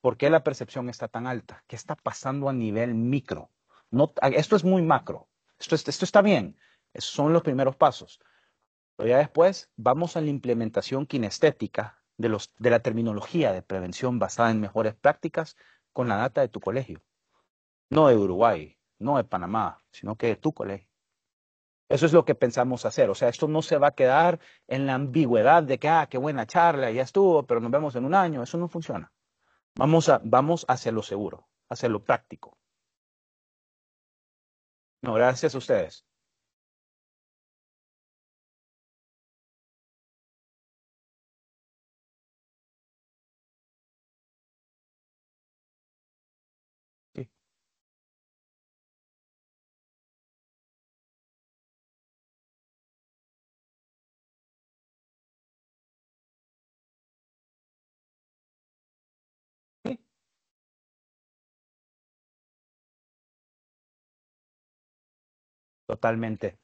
¿por qué la percepción está tan alta? ¿Qué está pasando a nivel micro? No, esto es muy macro, esto está bien, esos son los primeros pasos. Pero ya después vamos a la implementación kinestética de la terminología de prevención basada en mejores prácticas con la data de tu colegio. No de Uruguay, no de Panamá, sino que de tu colegio. Eso es lo que pensamos hacer. O sea, esto no se va a quedar en la ambigüedad de que, qué buena charla, ya estuvo, pero nos vemos en un año. Eso no funciona. Vamos hacia lo seguro, hacia lo práctico. No, gracias a ustedes. Sí, sí, totalmente.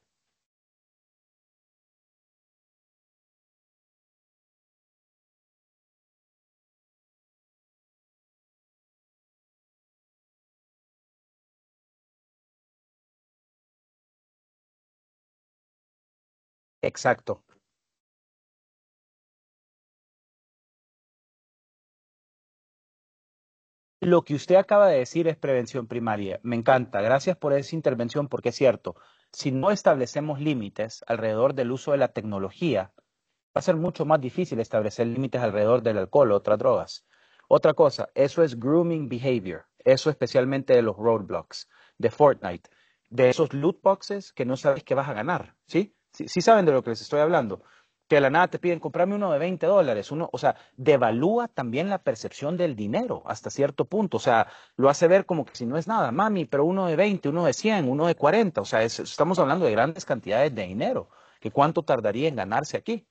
Exacto. Lo que usted acaba de decir es prevención primaria. Me encanta. Gracias por esa intervención porque es cierto. Si no establecemos límites alrededor del uso de la tecnología, va a ser mucho más difícil establecer límites alrededor del alcohol o otras drogas. Otra cosa, eso es grooming behavior. Eso especialmente de los roadblocks, de Fortnite, de esos loot boxes que no sabes que vas a ganar. ¿Sí? Sí saben de lo que les estoy hablando. Que de la nada te piden comprarme uno de $20. O sea, devalúa también la percepción del dinero hasta cierto punto. O sea, lo hace ver como que si no es nada, mami, pero uno de 20, uno de 100, uno de 40. O sea, estamos hablando de grandes cantidades de dinero. ¿Que cuánto tardaría en ganarse aquí?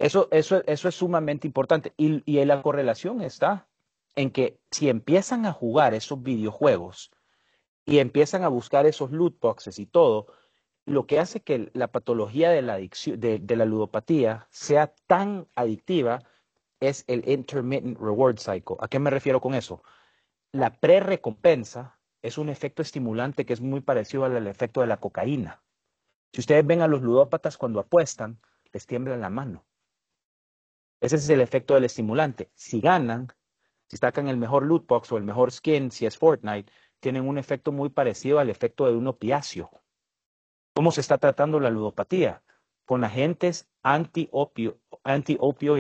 Eso es sumamente importante. Y la correlación está en que si empiezan a jugar esos videojuegos y empiezan a buscar esos loot boxes y todo, lo que hace que la patología de la adicción, de la ludopatía sea tan adictiva es el intermittent reward cycle. ¿A qué me refiero con eso? La pre-recompensa es un efecto estimulante que es muy parecido al efecto de la cocaína. Si ustedes ven a los ludópatas cuando apuestan, les tiembla la mano. Ese es el efecto del estimulante. Si ganan, si sacan el mejor loot box o el mejor skin, si es Fortnite, tienen un efecto muy parecido al efecto de un opiáceo. ¿Cómo se está tratando la ludopatía? Con agentes anti-opioid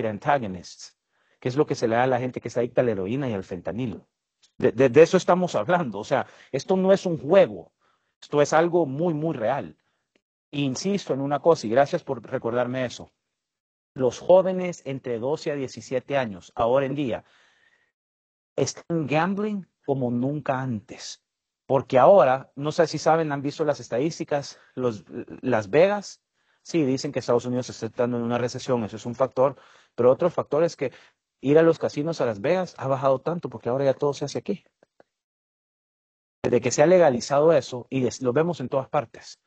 antagonists, que es lo que se le da a la gente que está adicta a la heroína y al fentanilo. De eso estamos hablando. O sea, esto no es un juego. Esto es algo muy, muy real. Insisto en una cosa y gracias por recordarme eso. Los jóvenes entre 12 a 17 años, ahora en día, están gambling como nunca antes. Porque ahora, no sé si saben, han visto las estadísticas, Las Vegas, sí, dicen que Estados Unidos está entrando en una recesión, eso es un factor, pero otro factor es que ir a los casinos a Las Vegas ha bajado tanto porque ahora ya todo se hace aquí. Desde que se ha legalizado eso, y lo vemos en todas partes.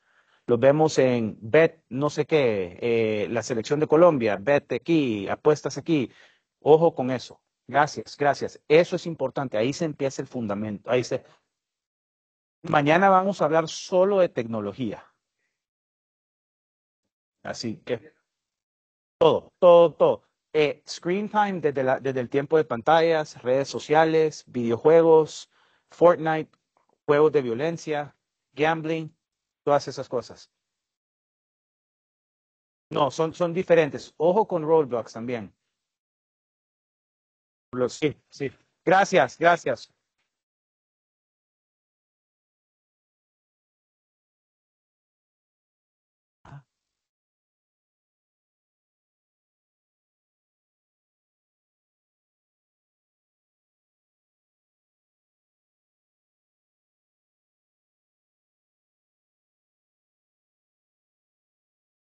Lo vemos en Bet, no sé qué, la selección de Colombia, Bet aquí, apuestas aquí. Ojo con eso. Gracias, gracias. Eso es importante. Ahí se empieza el fundamento. Mañana vamos a hablar solo de tecnología. Así que todo. Screen time desde el tiempo de pantallas, redes sociales, videojuegos, Fortnite, juegos de violencia, gambling, todas esas cosas. No, son diferentes. Ojo con Roblox también. Sí, sí. Gracias.